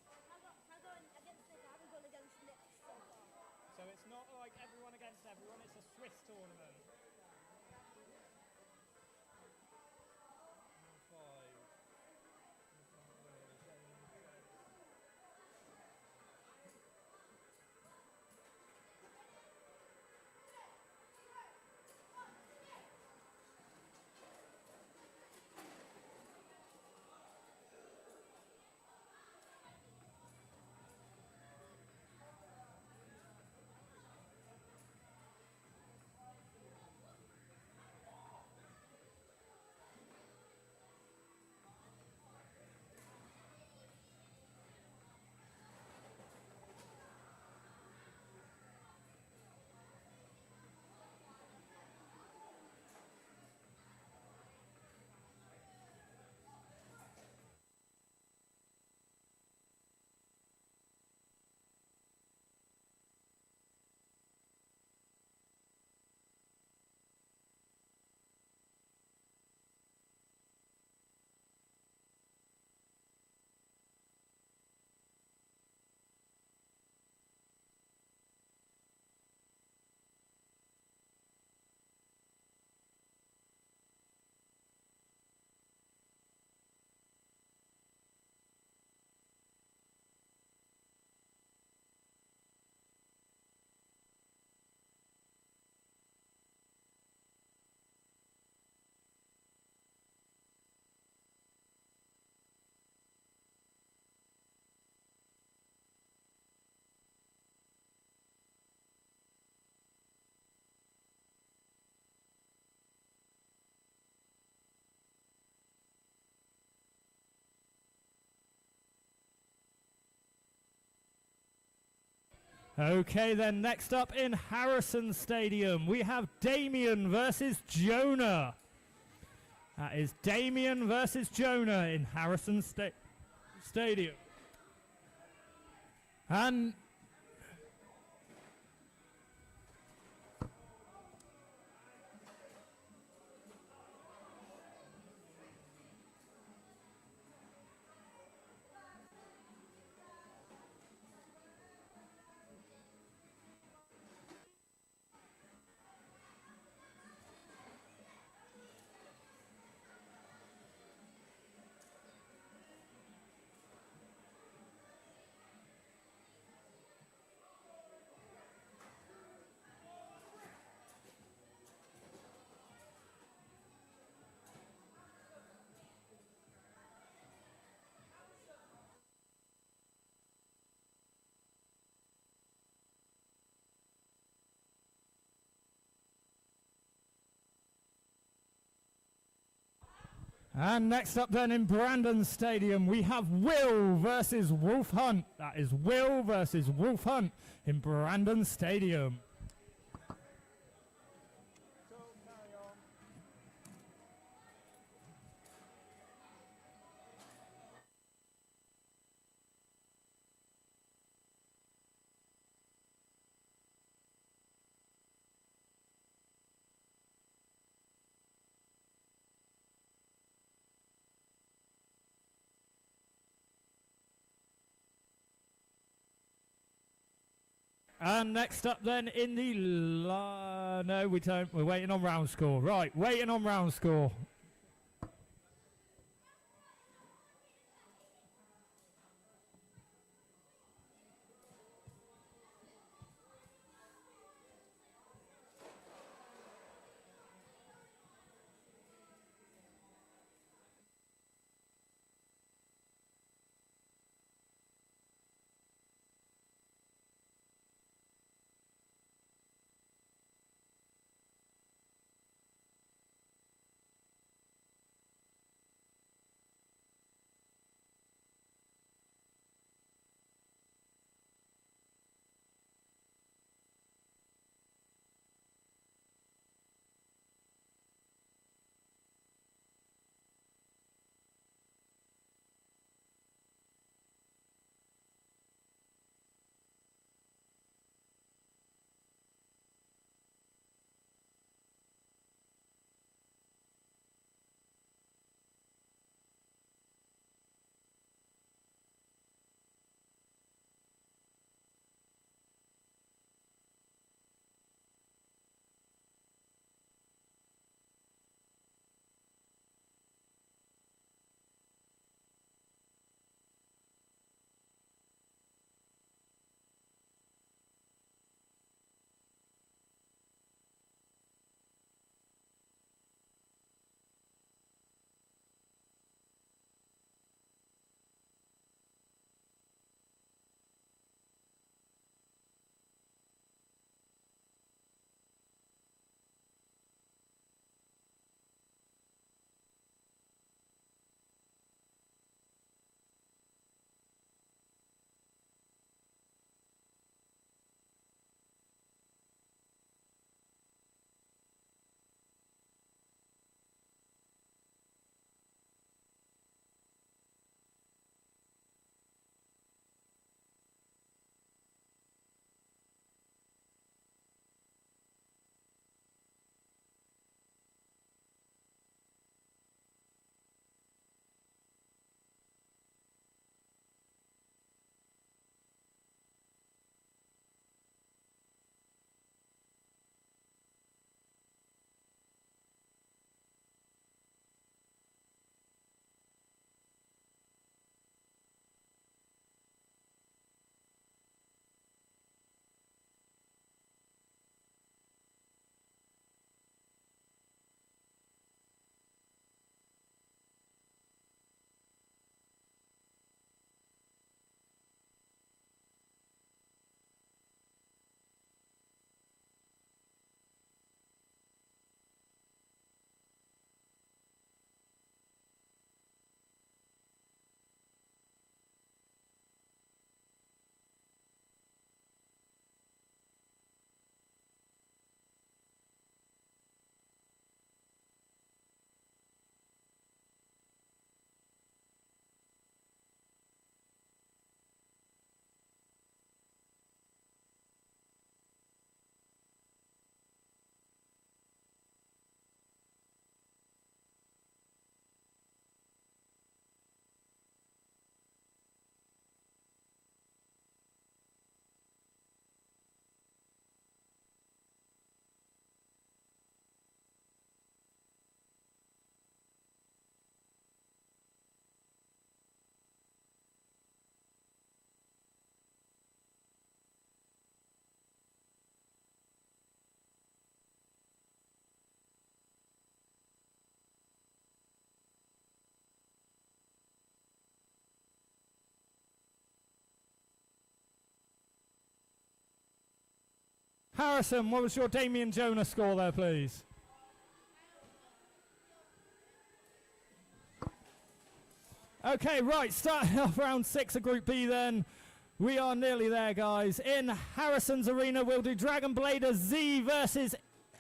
I've gone against Nick. I haven't gone against Nick so far.
So it's not like everyone against everyone, it's a Swiss tournament.
Okay then, next up in Harrison Stadium, we have Damien versus Jonah. That is Damien versus Jonah in Harrison Stadium. And next up then in Brandon Stadium, we have Will versus Wolf Hunt. That is Will versus Wolf Hunt in Brandon Stadium.
Cool, carry on.
And next up then in the... no, we don't. We're waiting on round score. Right, waiting on round score. Harrison, what was your Damien Jonah score there, please? Okay, right, starting off round 6 of Group B then. We are nearly there, guys. In Harrison's arena, we'll do Dragon Blader Z versus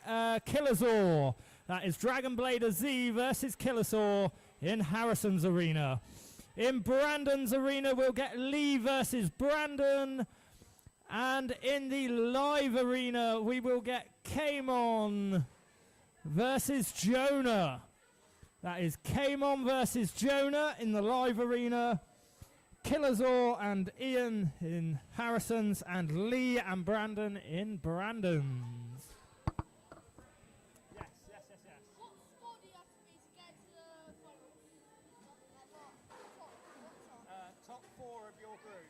Killersaw. That is Dragon Blader Z versus Killersaw in Harrison's arena. In Brandon's arena, we'll get Lee versus Brandon. And in the live arena, we will get Kamon versus Jonah. That is Kamon versus Jonah in the live arena. Killazor and Ian in Harrison's, and Lee and Brandon in Brandon's.
Yes, yes, yes, yes.
What score do you have to be to get to the finals? Like what?
Top 4 of your group.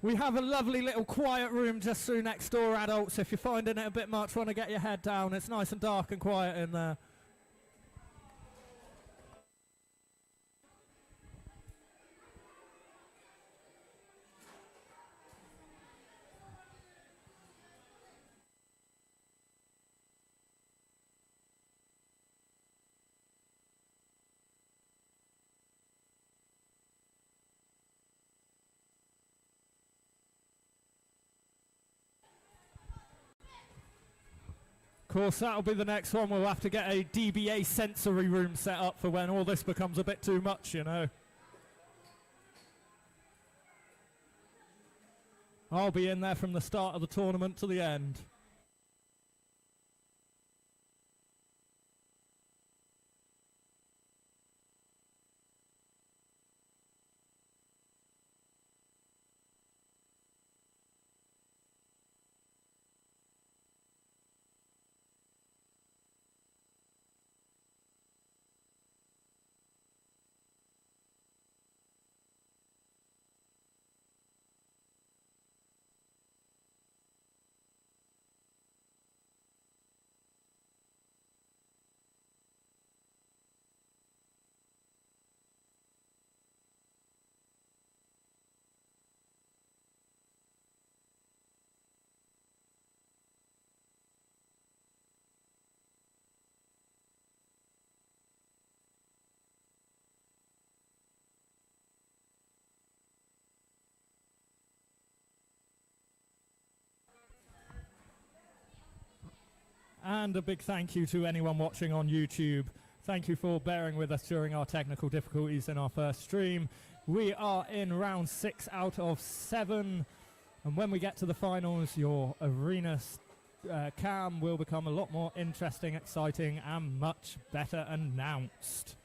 We have a lovely little quiet room just through next door, adults. If you're finding it a bit much, want to get your head down, it's nice and dark and quiet in there. Of course, that'll be the next one. We'll have to get a DBA sensory room set up for when all this becomes a bit too much, you know. I'll be in there from the start of the tournament to the end. And a big thank you to anyone watching on YouTube. Thank you for bearing with us during our technical difficulties in our first stream. We are in round 6 out of 7. And when we get to the finals, your arena cam will become a lot more interesting, exciting, and much better announced.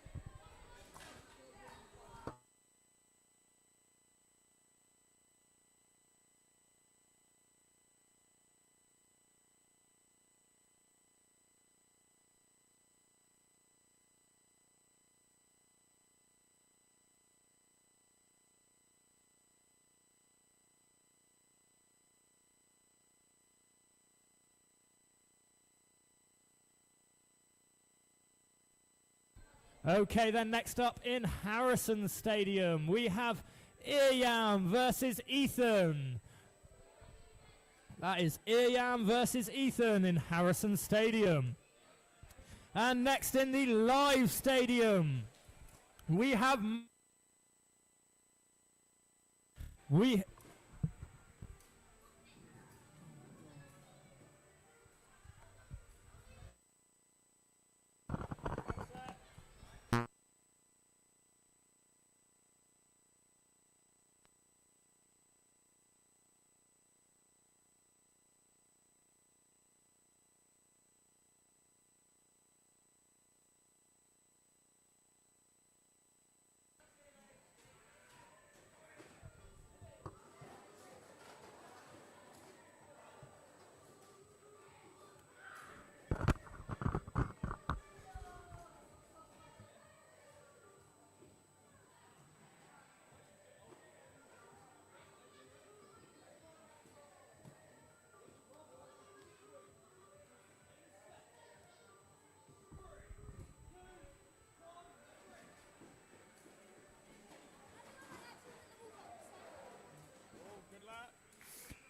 Okay, then next up in Harrison Stadium, we have Iryam versus Ethan. That is Iryam versus Ethan in Harrison Stadium. And next in the live stadium, we have...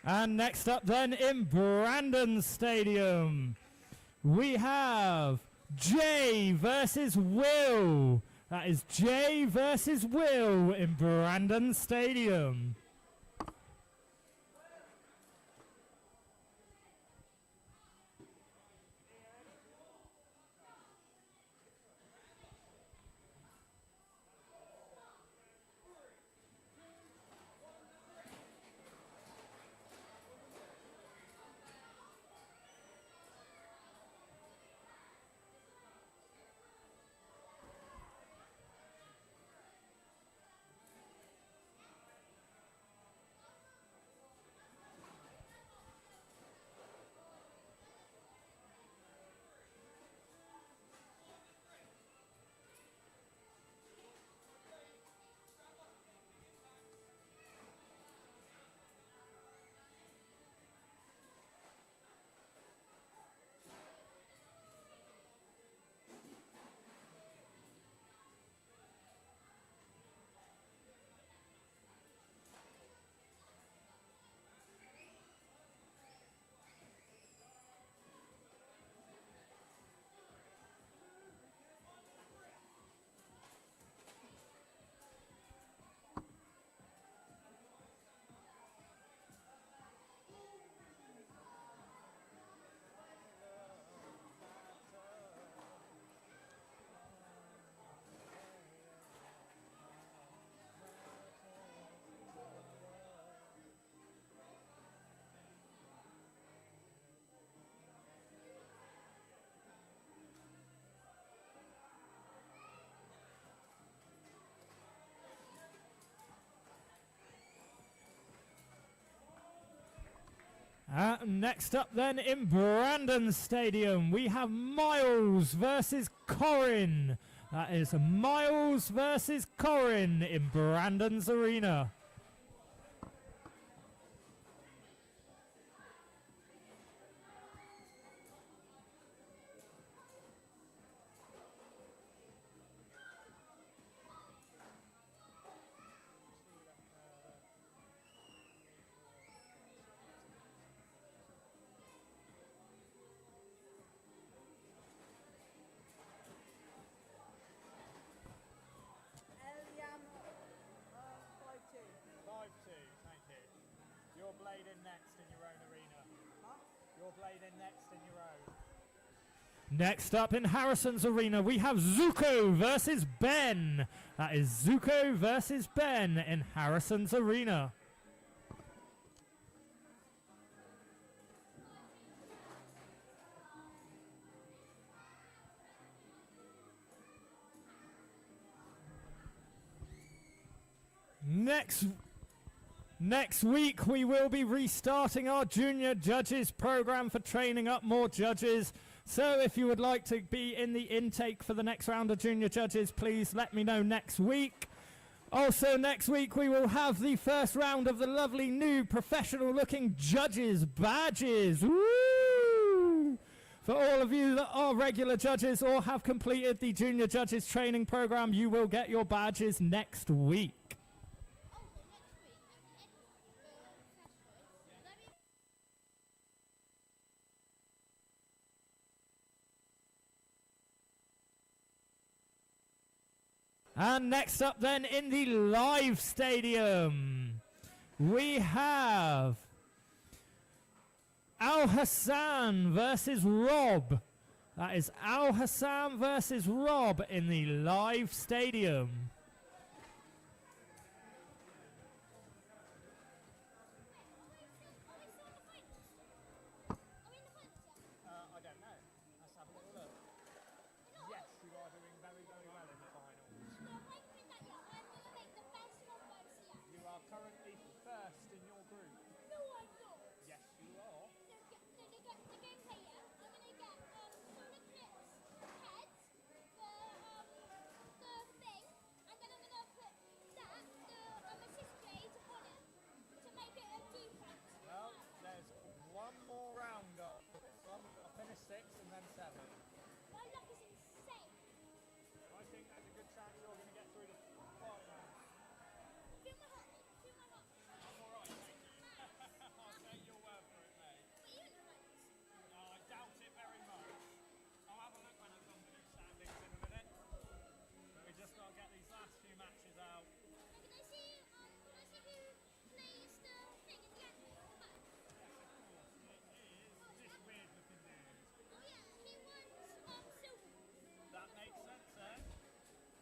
And next up then in Brandon Stadium, we have Jay versus Will. That is Jay versus Will in Brandon Stadium. Next up then in Brandon Stadium, we have Miles versus Corin. That is Miles versus Corin in Brandon's arena.
Eliam 5-2.
5-2, thank you. Your blade in next in your own arena.
Huh?
Your blade in next in your own.
Next up in Harrison's arena, we have Zuko versus Ben. That is Zuko versus Ben in Harrison's arena. Next week, we will be restarting our junior judges program for training up more judges. So if you would like to be in the intake for the next round of junior judges, please let me know next week. Also next week, we will have the first round of the lovely new professional looking judges badges. Woo! For all of you that are regular judges or have completed the junior judges training program, you will get your badges next week. And next up then in the live stadium, we have Al Hassan versus Rob. That is Al Hassan versus Rob in the live stadium.
I don't know. Let's have a little look. Yes, you are doing very, very well in the finals. You are currently first in your group. Yes, you are. Well, there's one more round up. I'll finish 6 and then 7. I think there's a good chance you're going to get through the finals. I'm alright, thank you. I'll take your word for it, mate. No, I doubt it very much. I'll have a look when I come to the standings in a minute. But we just got to get these last few matches out. This weird looking dude. That makes sense, eh?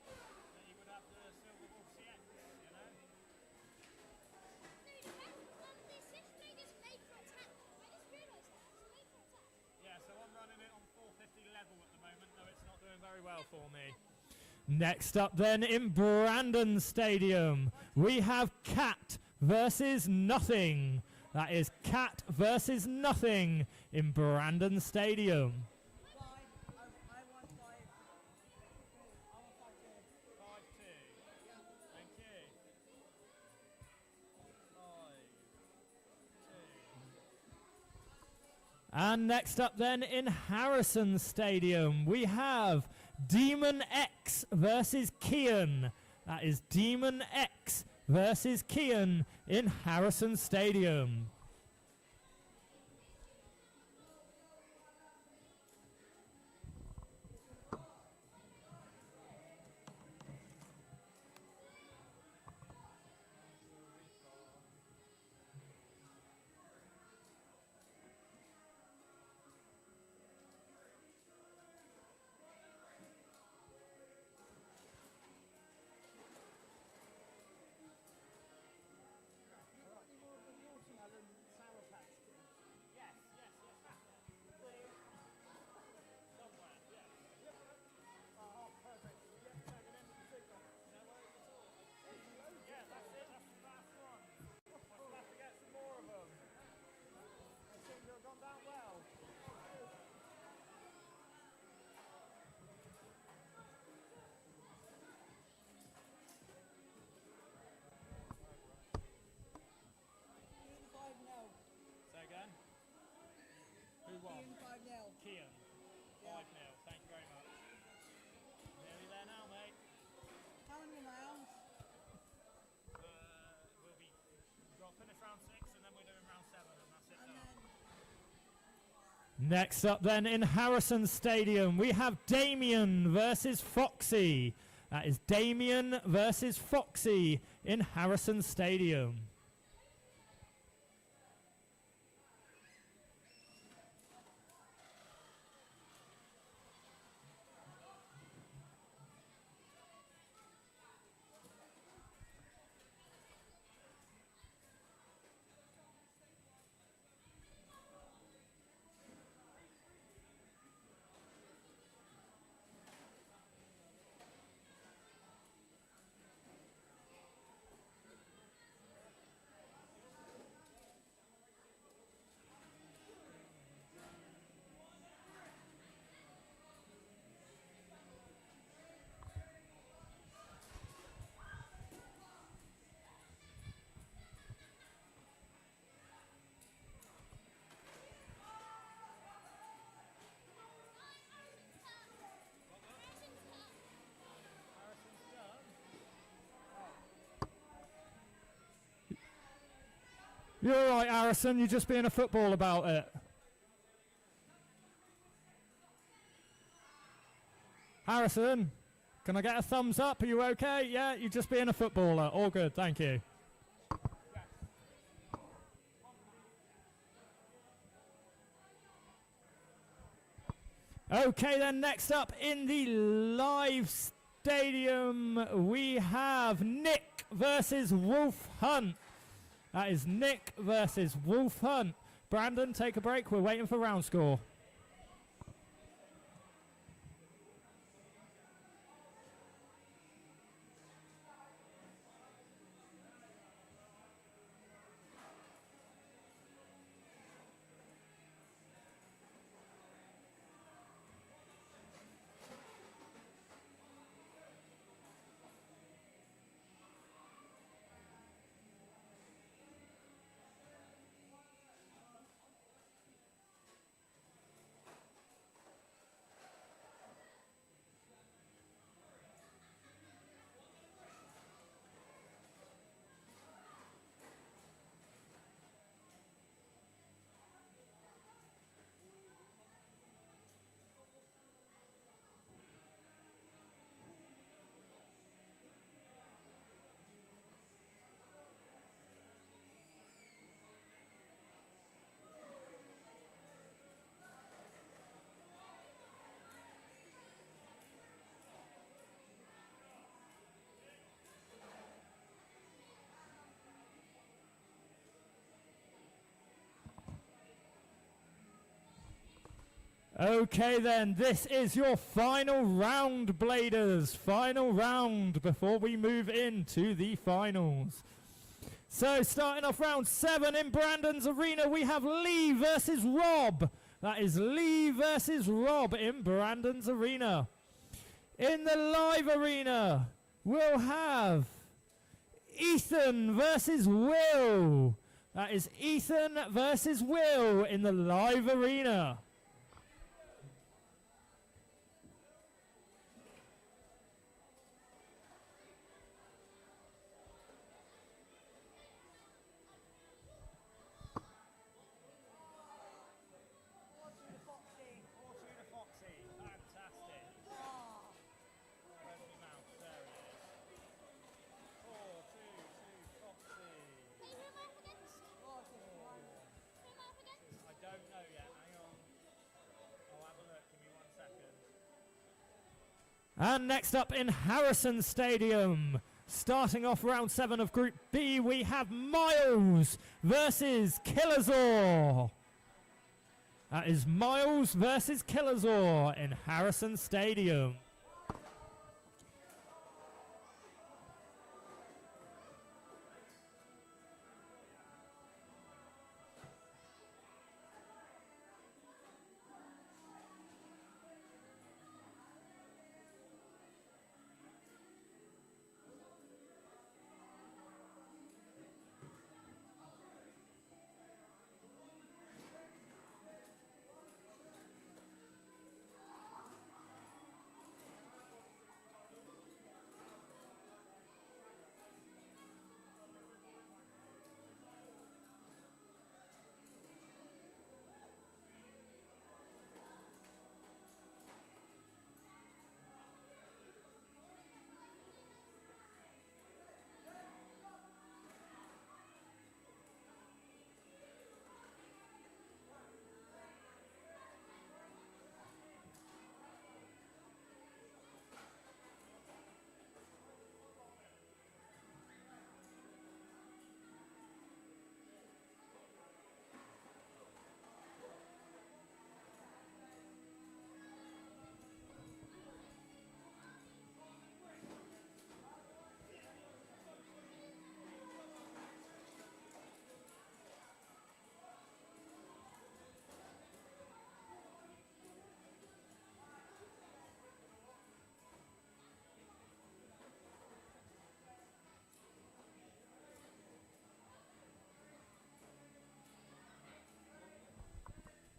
That you would have the Silver Wolf CX, you know? Yeah, so I'm running it on 450 level at the moment, though it's not doing very well for me.
Next up then in Brandon Stadium, we have Cat versus Nothing. That is Cat versus Nothing in Brandon Stadium.
I won 5. I won 5-2.
5-2. Thank you. 5-2.
And next up then in Harrison Stadium, we have Demon X versus Kian. That is Demon X versus Kian in Harrison Stadium.
Kian 5-0.
Kian, 5-0. Thank you very much. Nearly there now, mate.
How many rounds?
We've got to finish round 6 and then we're doing round 7 and that's it
And
done.
then
Next up then in Harrison Stadium, we have Damien versus Foxy. That is Damien versus Foxy in Harrison Stadium. You're all right, Harrison. You're just being a football about it. Harrison, can I get a thumbs up? Are you okay? Yeah, you're just being a footballer. All good. Thank you. Okay, then next up in the live stadium, we have Nick versus Wolf Hunt. That is Nick versus Wolf Hunt. Brandon, take a break. We're waiting for round score. Okay then, this is your final round, Bladers. Final round before we move into the finals. So starting off round 7 in Brandon's arena, we have Lee versus Rob. That is Lee versus Rob in Brandon's arena. In the live arena, we'll have Ethan versus Will. That is Ethan versus Will in the live arena. And next up in Harrison Stadium, starting off round 7 of Group B, we have Miles versus Killazor. That is Miles versus Killazor in Harrison Stadium.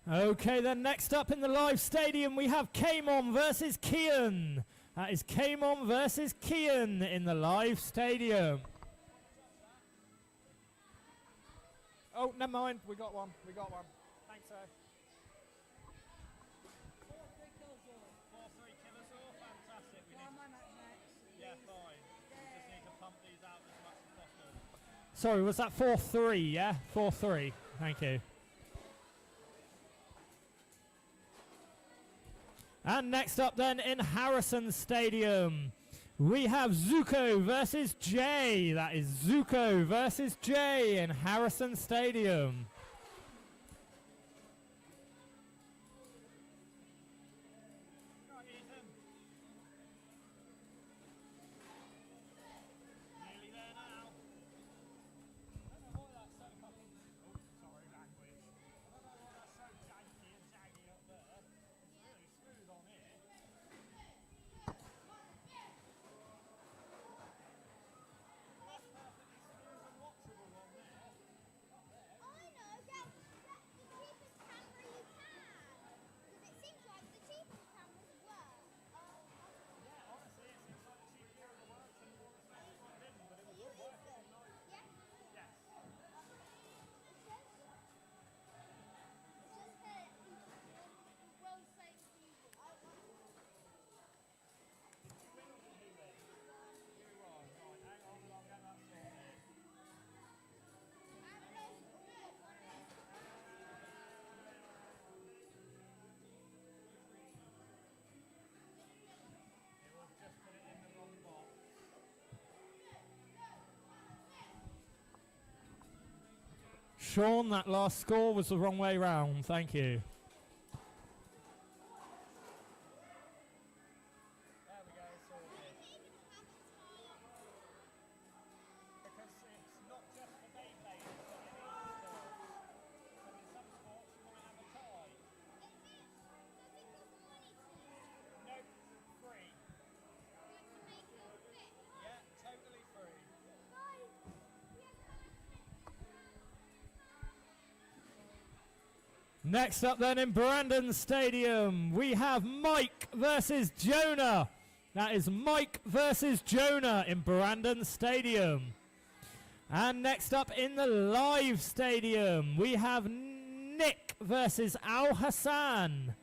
Okay, then next up in the live stadium we have Kamon versus Kian. That is Kamon versus Kian in the live stadium.
Oh, never mind. We got one. We got one. Thanks, sir.
4-3 Killazor.
4-3 Killazor. Fantastic. We
Why
need
am I match next?
yeah,
Please.
fine. We just need to pump these out as much as possible.
Sorry, was that 4-3, yeah? 4-3. Thank you. And next up then in Harrison Stadium, we have Zuko versus Jay. That is Zuko versus Jay in Harrison Stadium.
Right, Ethan. Nearly there now. I don't know why that's so fucking... Oh, sorry, language. I don't know why that's so janky and jaggy up there. It's really smooth on here. That's perfectly smooth and watchable on there. Not there.
I know, get the cheapest camera you can. Because it seems like the cheapest cameras work.
Yeah, honestly, it seems like the cheap gear in the works and more expensive one didn't, but it was all working.
Yeah?
Yes.
It's just that well safe people.
Sean, that last score was the wrong way round. Thank you.
There we go, sorted. Because it's not just for Beyblade that you need the skills. So in some sports you might have a tie. Nope, free. Yeah, totally free.
Next up then in Brandon Stadium, we have Mike versus Jonah. That is Mike versus Jonah in Brandon Stadium. And next up in the live stadium, we have Nick versus Al Hassan.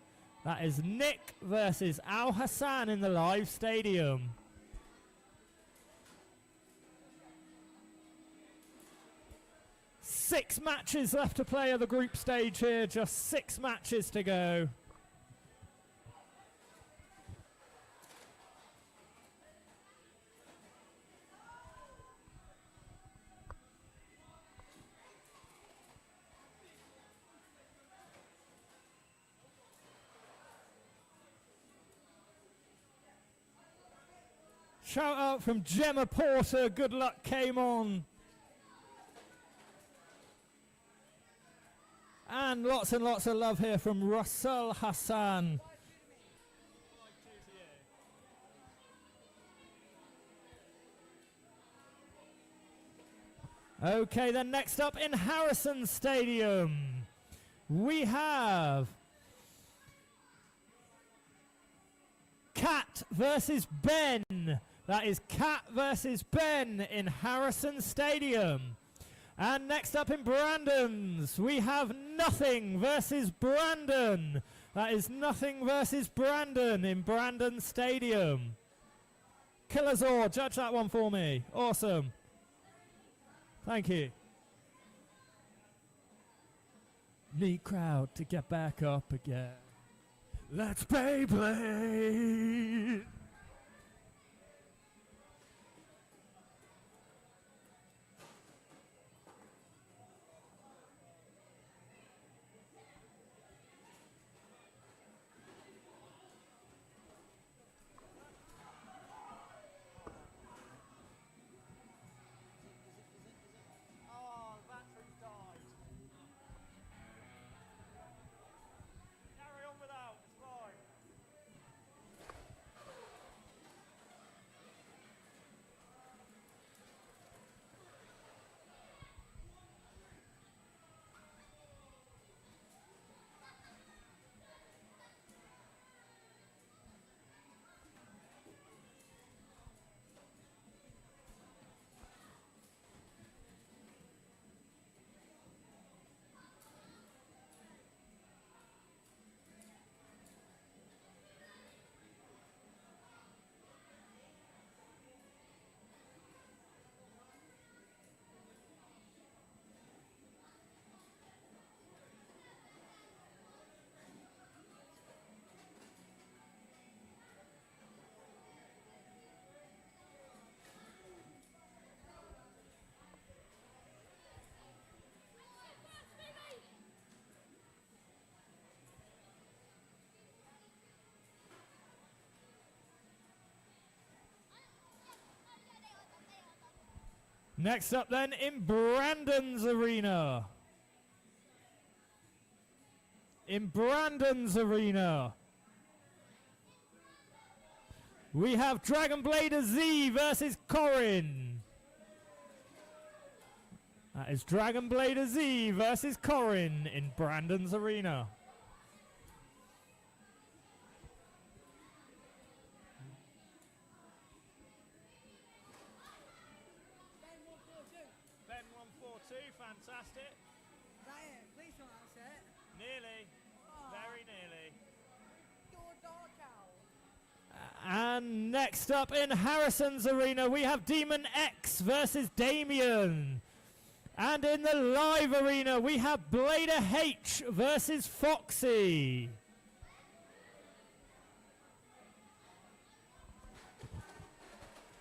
That is Nick versus Al Hassan in the live stadium. Six matches left to play of the group stage here, just 6 matches to go. Shout out from Gemma Porter, good luck came on. And lots of love here from Russell Hassan. Okay, then next up in Harrison Stadium, we have Kat versus Ben. That is Kat versus Ben in Harrison Stadium. And next up in Brandon's, we have Nothing versus Brandon. That is Nothing versus Brandon in Brandon Stadium. Killazor, judge that one for me. Awesome. Thank you. Need crowd to get back up again. Let's Beyblade!
Oh, the battery's died. Carry on without, it's fine.
Next up then in Brandon's arena. In Brandon's arena, we have Dragonblader Z versus Corin. That is Dragonblader Z versus Corin in Brandon's arena.
Ben 142, fantastic.
Is that it? Please don't that's it.
Nearly. Very nearly.
You're dark owl.
And next up in Harrison's arena, we have Demon X versus Damien. And in the live arena, we have Blader H versus Foxy.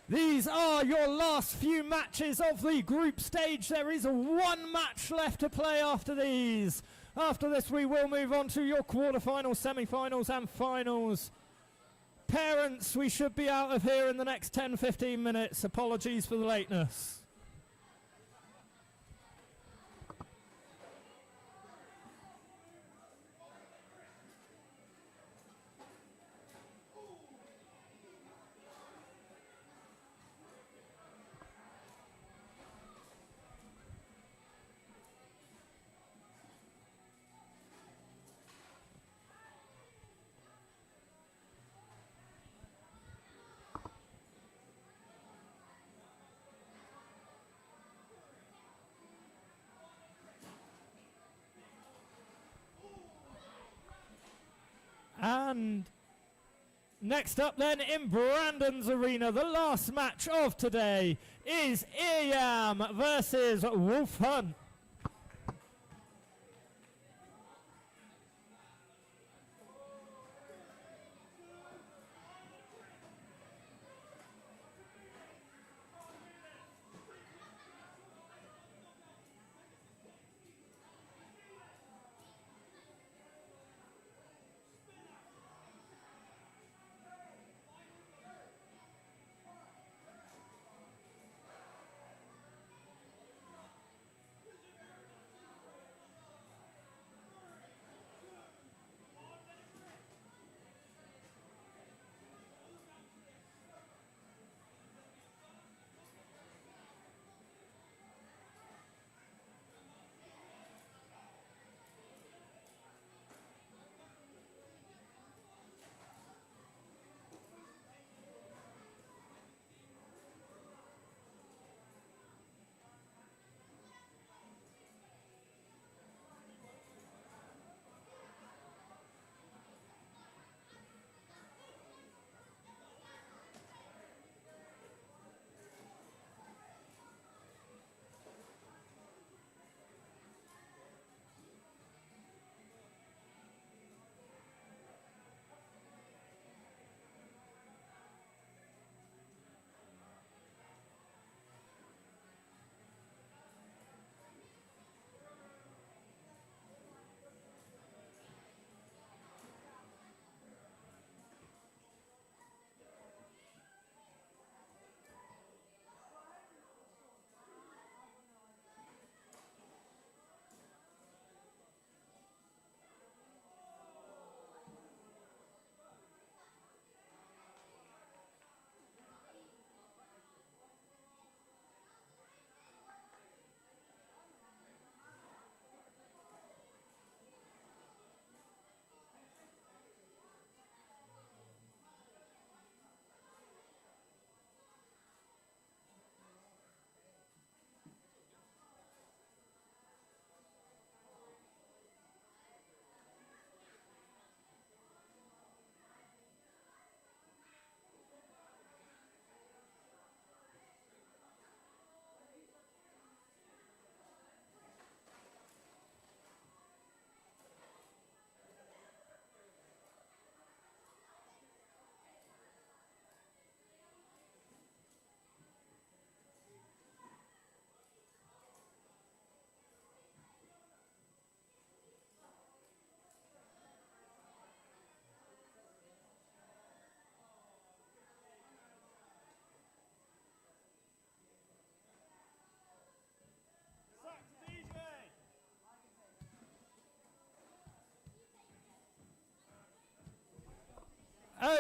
These are your last few matches of the group stage. There is one match left to play after these. After this, we will move on to your quarterfinals, semi-finals, and finals. Parents, we should be out of here in the next 10-15 minutes. Apologies for the lateness. And next up then in Brandon's arena, the last match of today is Earyam versus Wolf Hunt.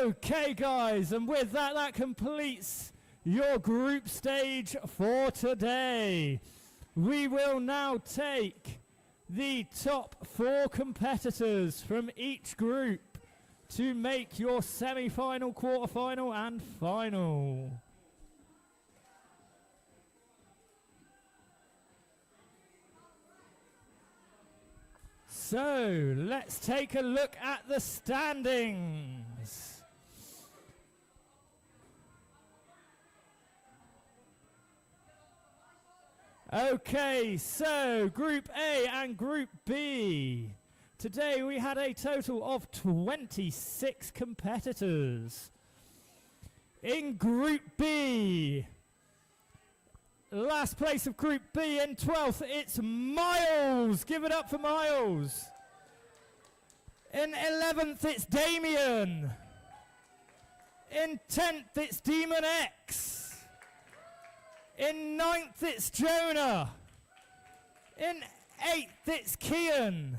Okay, guys, and with that, that completes your group stage for today. We will now take the top 4 competitors from each group to make your semi-final, quarter-final, and final. So, let's take a look at the standings. Okay, so Group A and Group B. Today we had a total of 26 competitors. In Group B, last place of Group B in 12th, it's Miles. Give it up for Miles. In 11th, it's Damien. In 10th, it's Demon X. In 9th, it's Jonah. In 8th, it's Kian.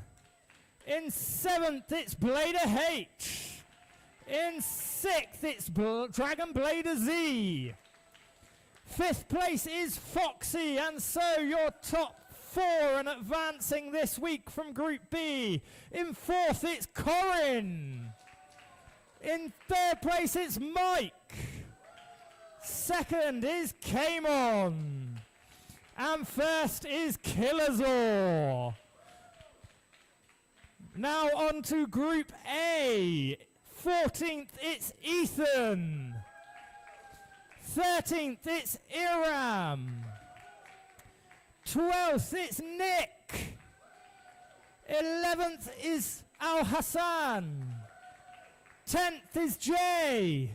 In 7th, it's Blader H. In 6th, it's Dragon Blader Z. 5th place is Foxy, and so your top 4 and advancing this week from Group B. In 4th, it's Corin. In 3rd place, it's Mike. 2nd is Kamon. And 1st is Killerzor. Now on to Group A. 14th, it's Ethan. 13th, it's Iram. 12th, it's Nick. 11th is Al Hassan. 10th is Jay.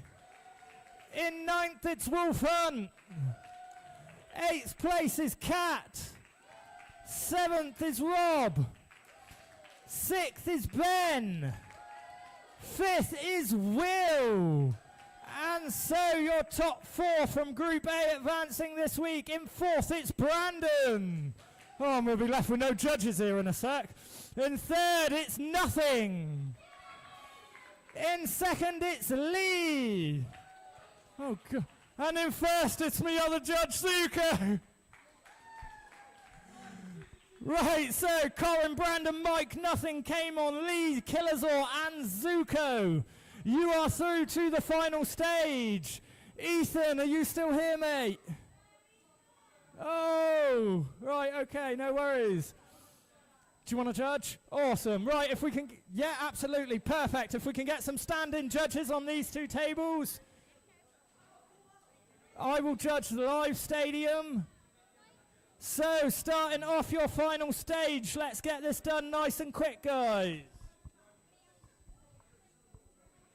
In 9th, it's Wolf Hunt. 8th place is Kat. 7th is Rob. 6th is Ben. 5th is Will. And so your top 4 from Group A advancing this week. In 4th, it's Brandon. Oh, and we'll be left with no judges here in a sec. In 3rd, it's Nothing. In 2nd, it's Lee. Oh, God. And in 1st, it's me other judge, Zuko. Right, so Colin, Brandon, Mike, Nothing, came on, Lee, Killerzor, and Zuko. You are through to the final stage. Ethan, are you still here, mate? Oh, right, okay, no worries. Do you want to judge? Awesome. Right, if we can, yeah, absolutely, perfect. If we can get some stand-in judges on these 2 tables. I will judge the live stadium. So, starting off your final stage, let's get this done nice and quick, guys.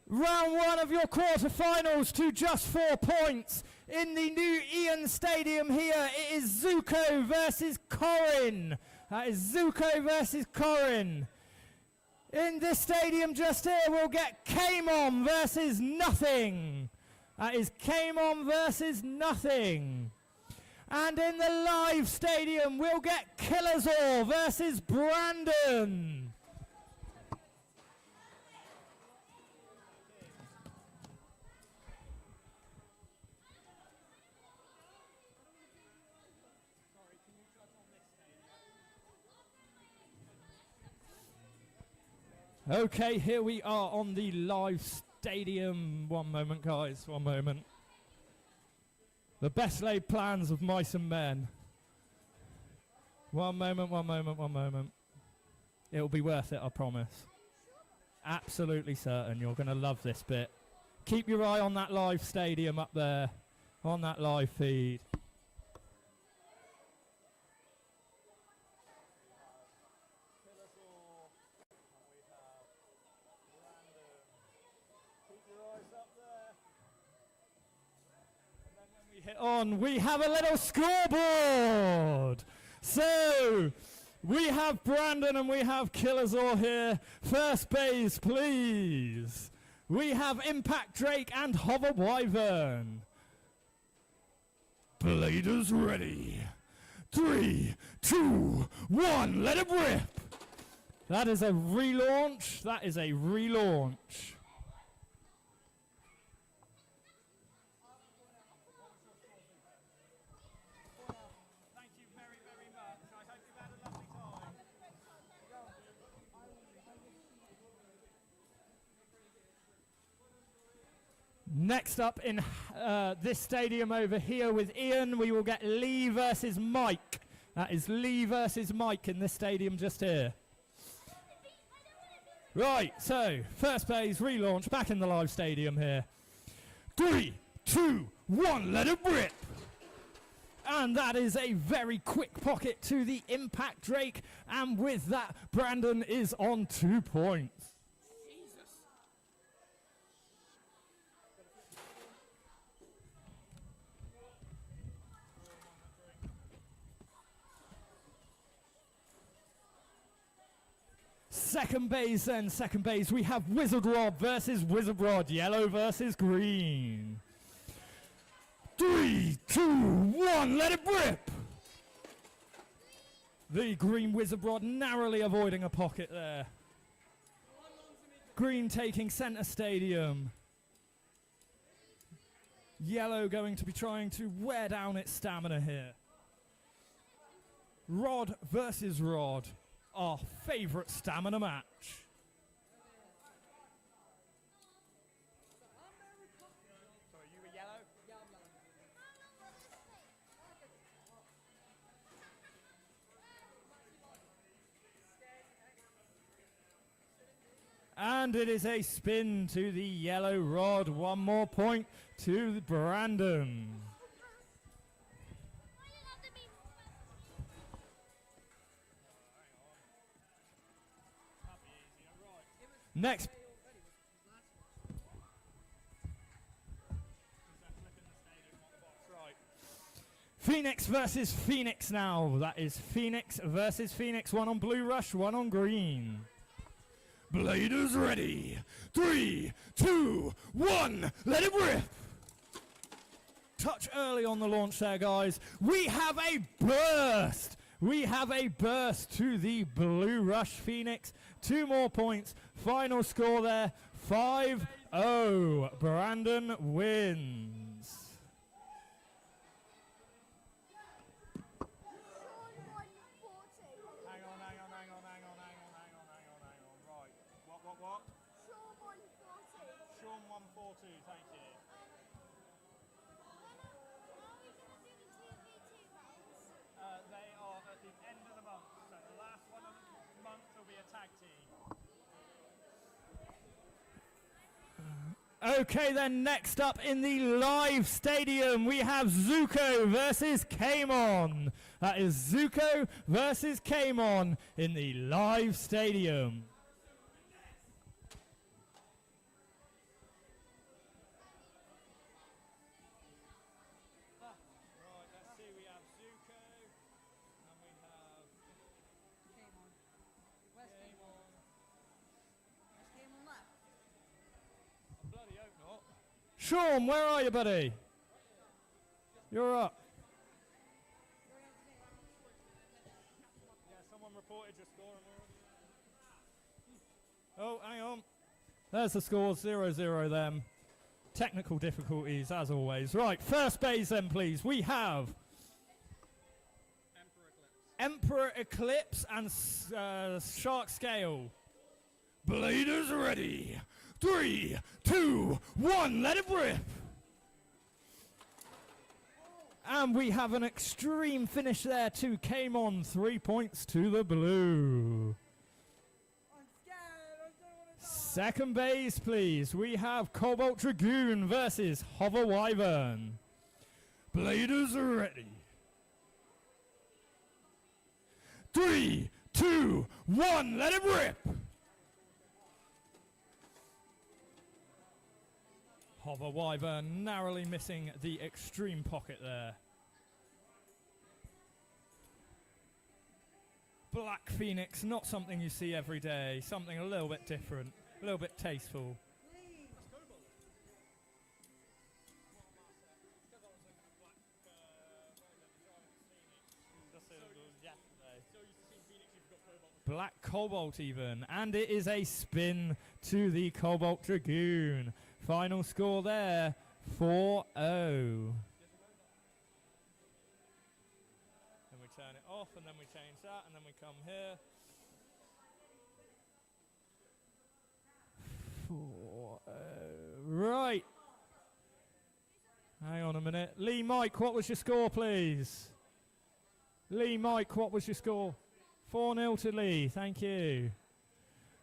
Round 1 of your quarterfinals to just 4 points. In the new Ian Stadium here, it is Zuko versus Corin. That is Zuko versus Corin. In this stadium just here, we'll get Kamon versus Nothing. That is Kamon versus Nothing. And in the live stadium, we'll get Killerzor versus Brandon. Okay, here we are on the live stadium. One moment, guys, one moment. The best laid plans of mice and men. One moment, one moment, one moment. It'll be worth it, I promise. Absolutely certain. You're going to love this bit. Keep your eye on that live stadium up there, on that live feed. We have a little scoreboard. So we have Brandon and we have Killerzor here. First base, please. We have Impact Drake and Hover Wyvern. Bladers ready. 3, 2, 1, let it rip. That is a relaunch. That is a relaunch. Next up in this stadium over here with Ian, we will get Lee versus Mike. That is Lee versus Mike in this stadium just here. Right, so first phase relaunch back in the live stadium here. 3, 2, 1, let it rip! And that is a very quick pocket to the Impact Drake, and with that, Brandon is on 2 points. Second base then, second base, we have Wizard Rod versus Wizard Rod, yellow versus green. 3, 2, 1, let it rip! The green Wizard Rod narrowly avoiding a pocket there. Green taking center stadium. Yellow going to be trying to wear down its stamina here. Rod versus Rod. Our favourite stamina match.
Sorry, you were yellow?
Yeah, I'm yellow.
And it is a spin to the yellow rod. 1 more point to Brandon. Next. Phoenix versus Phoenix now. That is Phoenix versus Phoenix. 1 on blue rush, 1 on green. Bladers ready. 3, 2, 1. Let it rip. Touch early on the launch there, guys. We have a burst. We have a burst to the blue rush Phoenix. 2 more points. Final score there, 5-0. Brandon wins.
Hang on. Right. What? Sean 142, thank you. They are at the end of the month, so the last one of the month will be a tag team.
Okay, then next up in the live stadium, we have Zuko versus Kamon. That is Zuko versus Kamon in the live stadium.
Right, let's see, we have Zuko, and we have
Game on. Where's game on? Where's game on left?
I bloody hope not.
Sean, where are you, buddy? You're up.
Yeah, someone reported your score and
Oh, hang on. There's the score, 0-0 then. Technical difficulties, as always. Right, first base then, please. We have Emperor Eclipse and Shark Scale. Bladers ready. 3, 2, 1, let it rip. And we have an extreme finish there to Kamon. 3 points to the blue.
I'm scared. I don't want to die.
Second base, please. We have Cobalt Dragoon versus Hover Wyvern. Bladers are ready. 3, 2, 1, let it rip. Hover Wyvern narrowly missing the extreme pocket there. Black Phoenix, not something you see every day. Something a little bit different, a little bit tasteful. Black Cobalt even, and it is a spin to the Cobalt Dragoon. Final score there, 4-0. Then we turn it off, and then we change that, and then we come here. 4-0. Right. Hang on a minute. Lee Mike, what was your score, please? Lee Mike, what was your score? 4-0 to Lee. Thank you.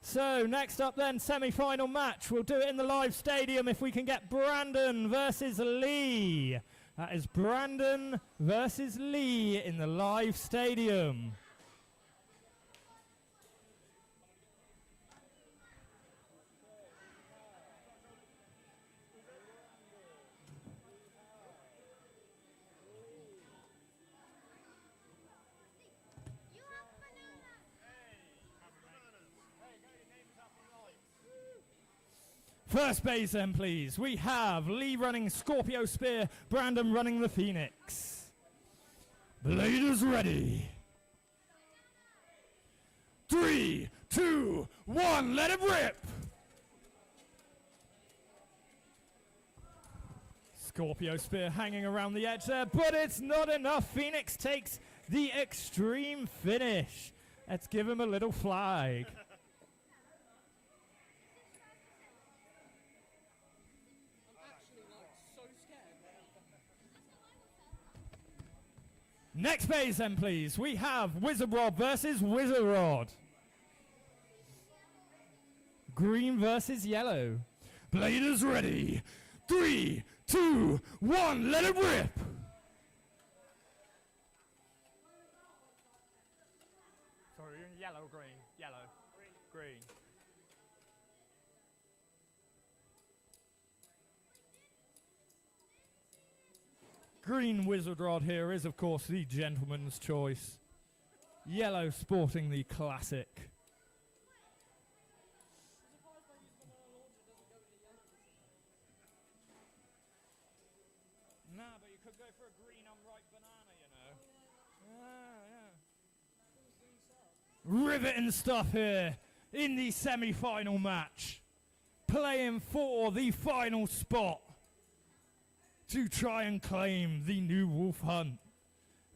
So, next up then, semi-final match. We'll do it in the live stadium if we can get Brandon versus Lee. That is Brandon versus Lee in the live stadium.
You have bananas.
First base then, please. We have Lee running Scorpio Spear, Brandon running the Phoenix. Bladers ready. 3, 2, 1, let it rip! Scorpio Spear hanging around the edge there, but it's not enough. Phoenix takes the extreme finish. Let's give him a little flag. Next phase then, please. We have Wizard Rod versus Wizard Rod. Green versus yellow. Bladers ready. 3, 2, 1, let it rip!
Sorry, you're in yellow, green. Yellow. Green.
Green Wizard Rod here is, of course, the gentleman's choice. Yellow sporting the classic. Nah, but you could go for a green unripe banana, you know. Riveting stuff here in the semi-final match. Playing for the final spot to try and claim the new Wolf Hunt.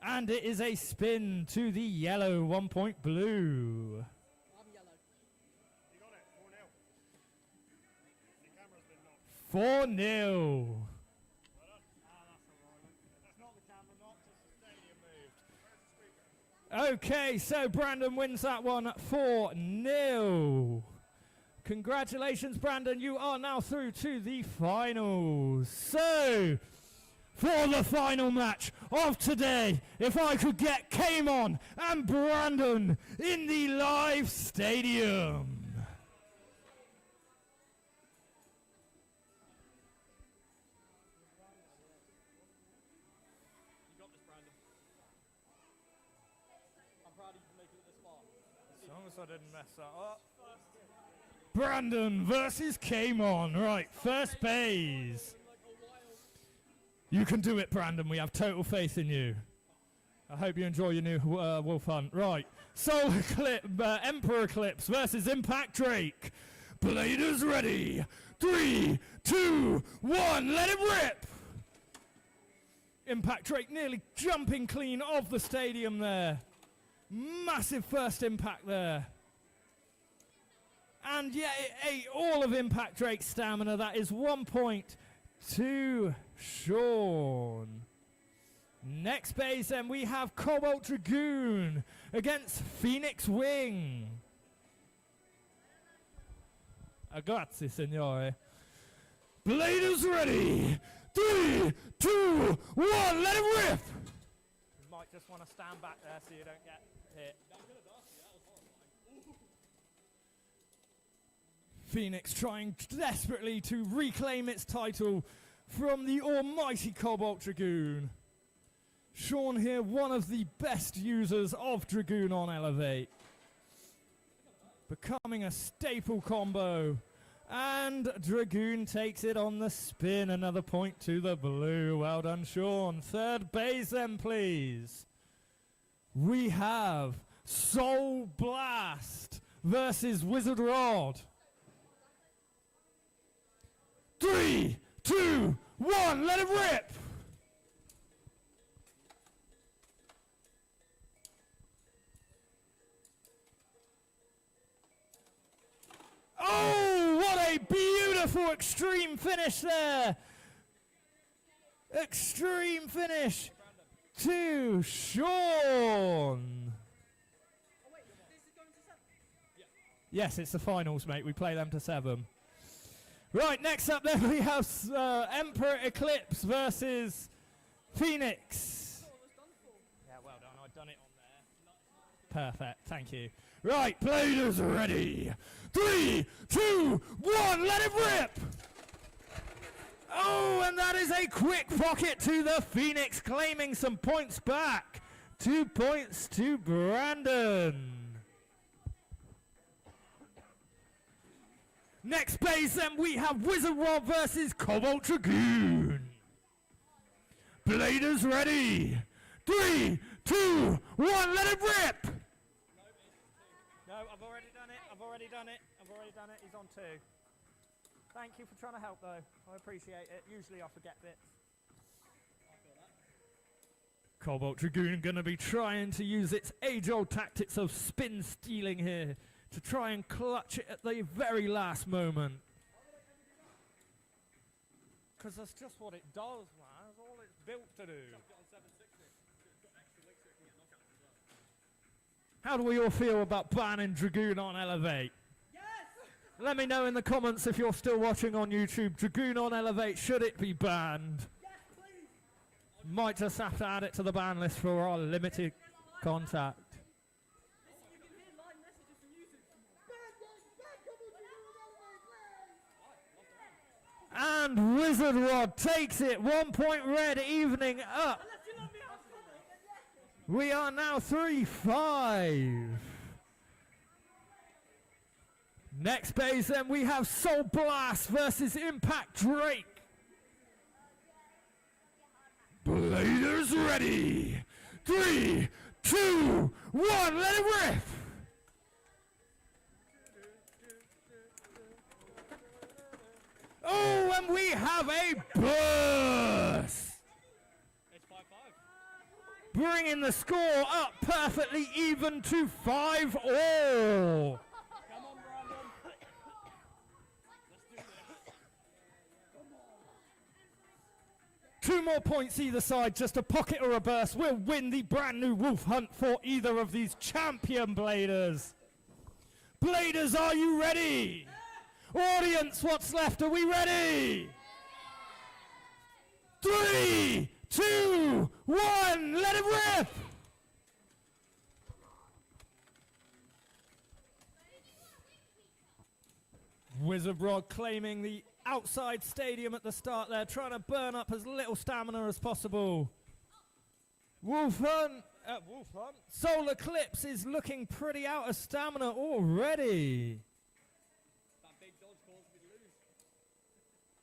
And it is a spin to the yellow 1 point blue.
I'm yellow.
You got it. 4-0. Your camera's been knocked.
4-0.
Well done. That's alright. That's not the camera knocked, it's the stadium moved.
Okay, so Brandon wins that one 4-0. Congratulations, Brandon. You are now through to the finals. So, for the final match of today, if I could get Kamon and Brandon in the live stadium.
You got this, Brandon. I'm proud of you for making it this far.
As long as I didn't mess that up. Brandon versus Kamon. Right, first base. You can do it, Brandon. We have total faith in you. I hope you enjoy your new Wolf Hunt. Right, Solar Emperor Eclipse versus Impact Drake. Bladers ready. 3, 2, 1, let it rip! Impact Drake nearly jumping clean off the stadium there. Massive first impact there. And yeah, it ate all of Impact Drake's stamina. That is 1 point to Sean. Next base then we have Cobalt Dragoon against Phoenix Wing. Grazie, signore. Bladers ready. 3, 2, 1, let it rip!
You might just want to stand back there so you don't get hit.
Phoenix trying desperately to reclaim its title from the almighty Cobalt Dragoon. Sean here, one of the best users of Dragoon on Elevate. Becoming a staple combo. And Dragoon takes it on the spin. Another point to the blue. Well done, Sean. Third base then, please. We have Soul Blast versus Wizard Rod. 3, 2, 1, let it rip! Oh, what a beautiful extreme finish there! Extreme finish to Sean.
Oh wait, this is going to 7.
Yes, it's the finals, mate. We play them to 7. Right, next up then we have Emperor Eclipse versus Phoenix. Yeah, well done. I've done it on there. Perfect, thank you. Right, players ready. 3, 2, 1, let it rip! Oh, and that is a quick pocket to the Phoenix, claiming some points back. 2 points to Brandon. Next base, then we have Wizard Rod versus Cobalt Dragoon. Bladers ready. 3, 2, 1, let it rip! No, I've already done it. I've already done it. He's on 2. Thank you for trying to help, though. I appreciate it. Usually I forget bits. Cobalt Dragoon going to be trying to use its age-old tactics of spin stealing here to try and clutch it at the very last moment. Because that's just what it does, man. That's all it's built to do. How do we all feel about banning Dragoon on Elevate?
Yes!
Let me know in the comments if you're still watching on YouTube. Dragoon on Elevate, should it be banned?
Yes, please!
Might just have to add it to the ban list for our limited contact.
You can hear live messages from YouTube.
And Wizard Rod takes it. 1 point red, evening up.
Unless you love me, I'll come.
We are now 3-5. Next base, then we have Soul Blast versus Impact Drake. Bladers ready. 3, 2, 1, let it rip. Oh, and we have a burst.
It's 5-5.
Bringing the score up perfectly even to 5-all.
Come on, Brandon. Let's do this.
2 more points either side, just a pocket or a burst will win the brand new Wolf Hunt for either of these champion Bladers. Bladers, are you ready? Audience, what's left? Are we ready? 3, 2, 1, let it rip! Wizard Rod claiming the outside stadium at the start there, trying to burn up as little stamina as possible. Wolf Hunt, Solar Eclipse is looking pretty out of stamina already.
That big dodge caused me to lose.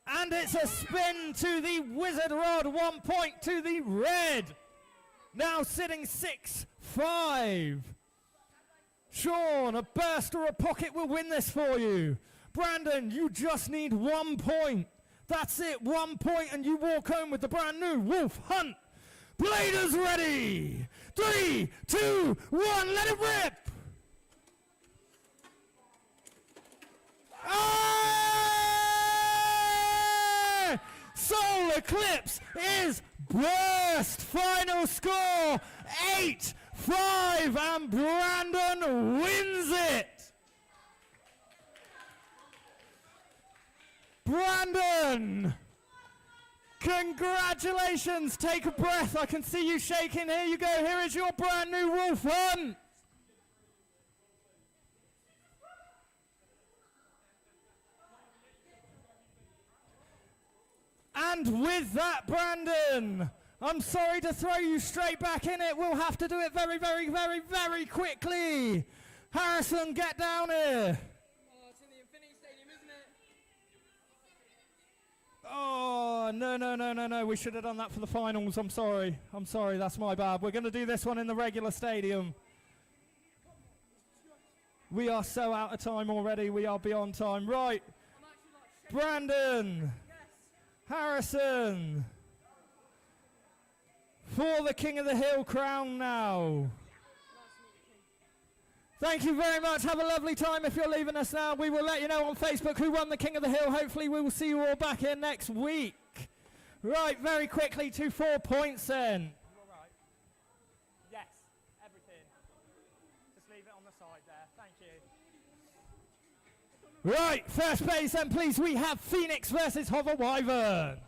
And it's a spin to the Wizard Rod, 1 point to the red. Now sitting 6-5. Sean, a burst or a pocket will win this for you. Brandon, you just need 1 point. That's it, 1 point and you walk home with the brand new Wolf Hunt. Bladers ready. 3, 2, 1, let it rip. Ah! Solar Eclipse is burst. Final score 8-5 and Brandon wins it. Brandon, congratulations. Take a breath. I can see you shaking. Here you go. Here is your brand new Wolf Hunt. And with that, Brandon, I'm sorry to throw you straight back in it. We'll have to do it very, very, very, very quickly. Harrison, get down here.
Oh, it's in the Infinity Stadium, isn't it?
Oh, no. We should have done that for the finals. I'm sorry. That's my bad. We're going to do this one in the regular stadium. We are so out of time already. We are beyond time. Right. Brandon. Harrison. For the King of the Hill crown now. Thank you very much. Have a lovely time. If you're leaving us now, we will let you know on Facebook who won the King of the Hill. Hopefully we will see you all back here next week. Right, very quickly to 4 points then.
You all right? Yes, everything. Just leave it on the side there. Thank you.
Right, first base then, please. We have Phoenix versus Hover Wyvern.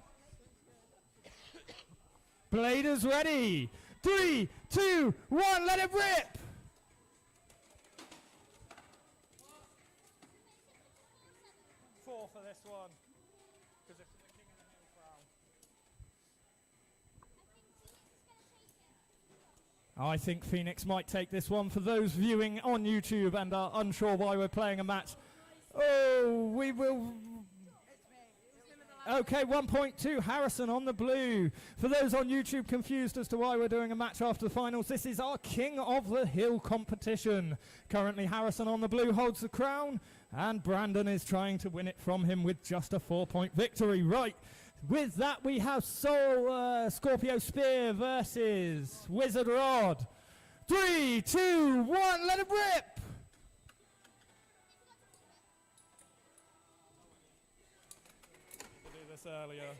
Bladers ready. 3, 2, 1, let it rip.
Four for this one. Because it's the King of the Hill crown.
I think Phoenix might take this one. For those viewing on YouTube and are unsure why we're playing a match, oh, we will. Okay, 1.2, Harrison on the blue. For those on YouTube confused as to why we're doing a match after the finals, this is our King of the Hill competition. Currently, Harrison on the blue holds the crown, and Brandon is trying to win it from him with just a 4-point victory. Right, with that we have Scorpio Spear versus Wizard Rod. 3, 2, 1, let it rip!
Earlier.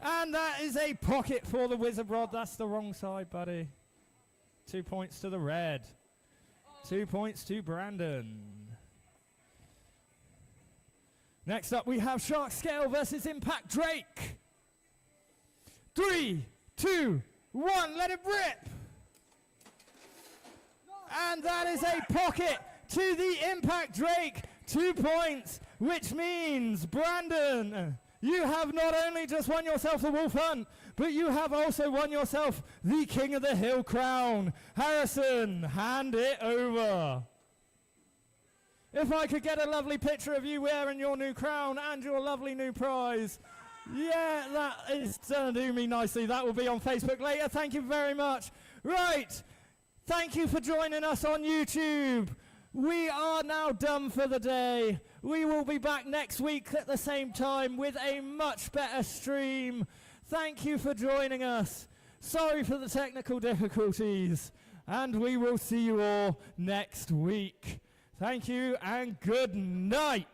And that is a pocket for the Wizard Rod. That's the wrong side, buddy. 2 points to the red. 2 points to Brandon. Next up, we have Shark Scale versus Impact Drake. 3, 2, 1, let it rip! And that is a pocket to the Impact Drake. 2 points, which means, Brandon, you have not only just won yourself the Wolf Hunt, but you have also won yourself the King of the Hill crown. Harrison, hand it over. If I could get a lovely picture of you wearing your new crown and your lovely new prize. Yeah, that is going to do me nicely. That will be on Facebook later. Thank you very much. Right, thank you for joining us on YouTube. We are now done for the day. We will be back next week at the same time with a much better stream. Thank you for joining us. Sorry for the technical difficulties. And we will see you all next week. Thank you and good night.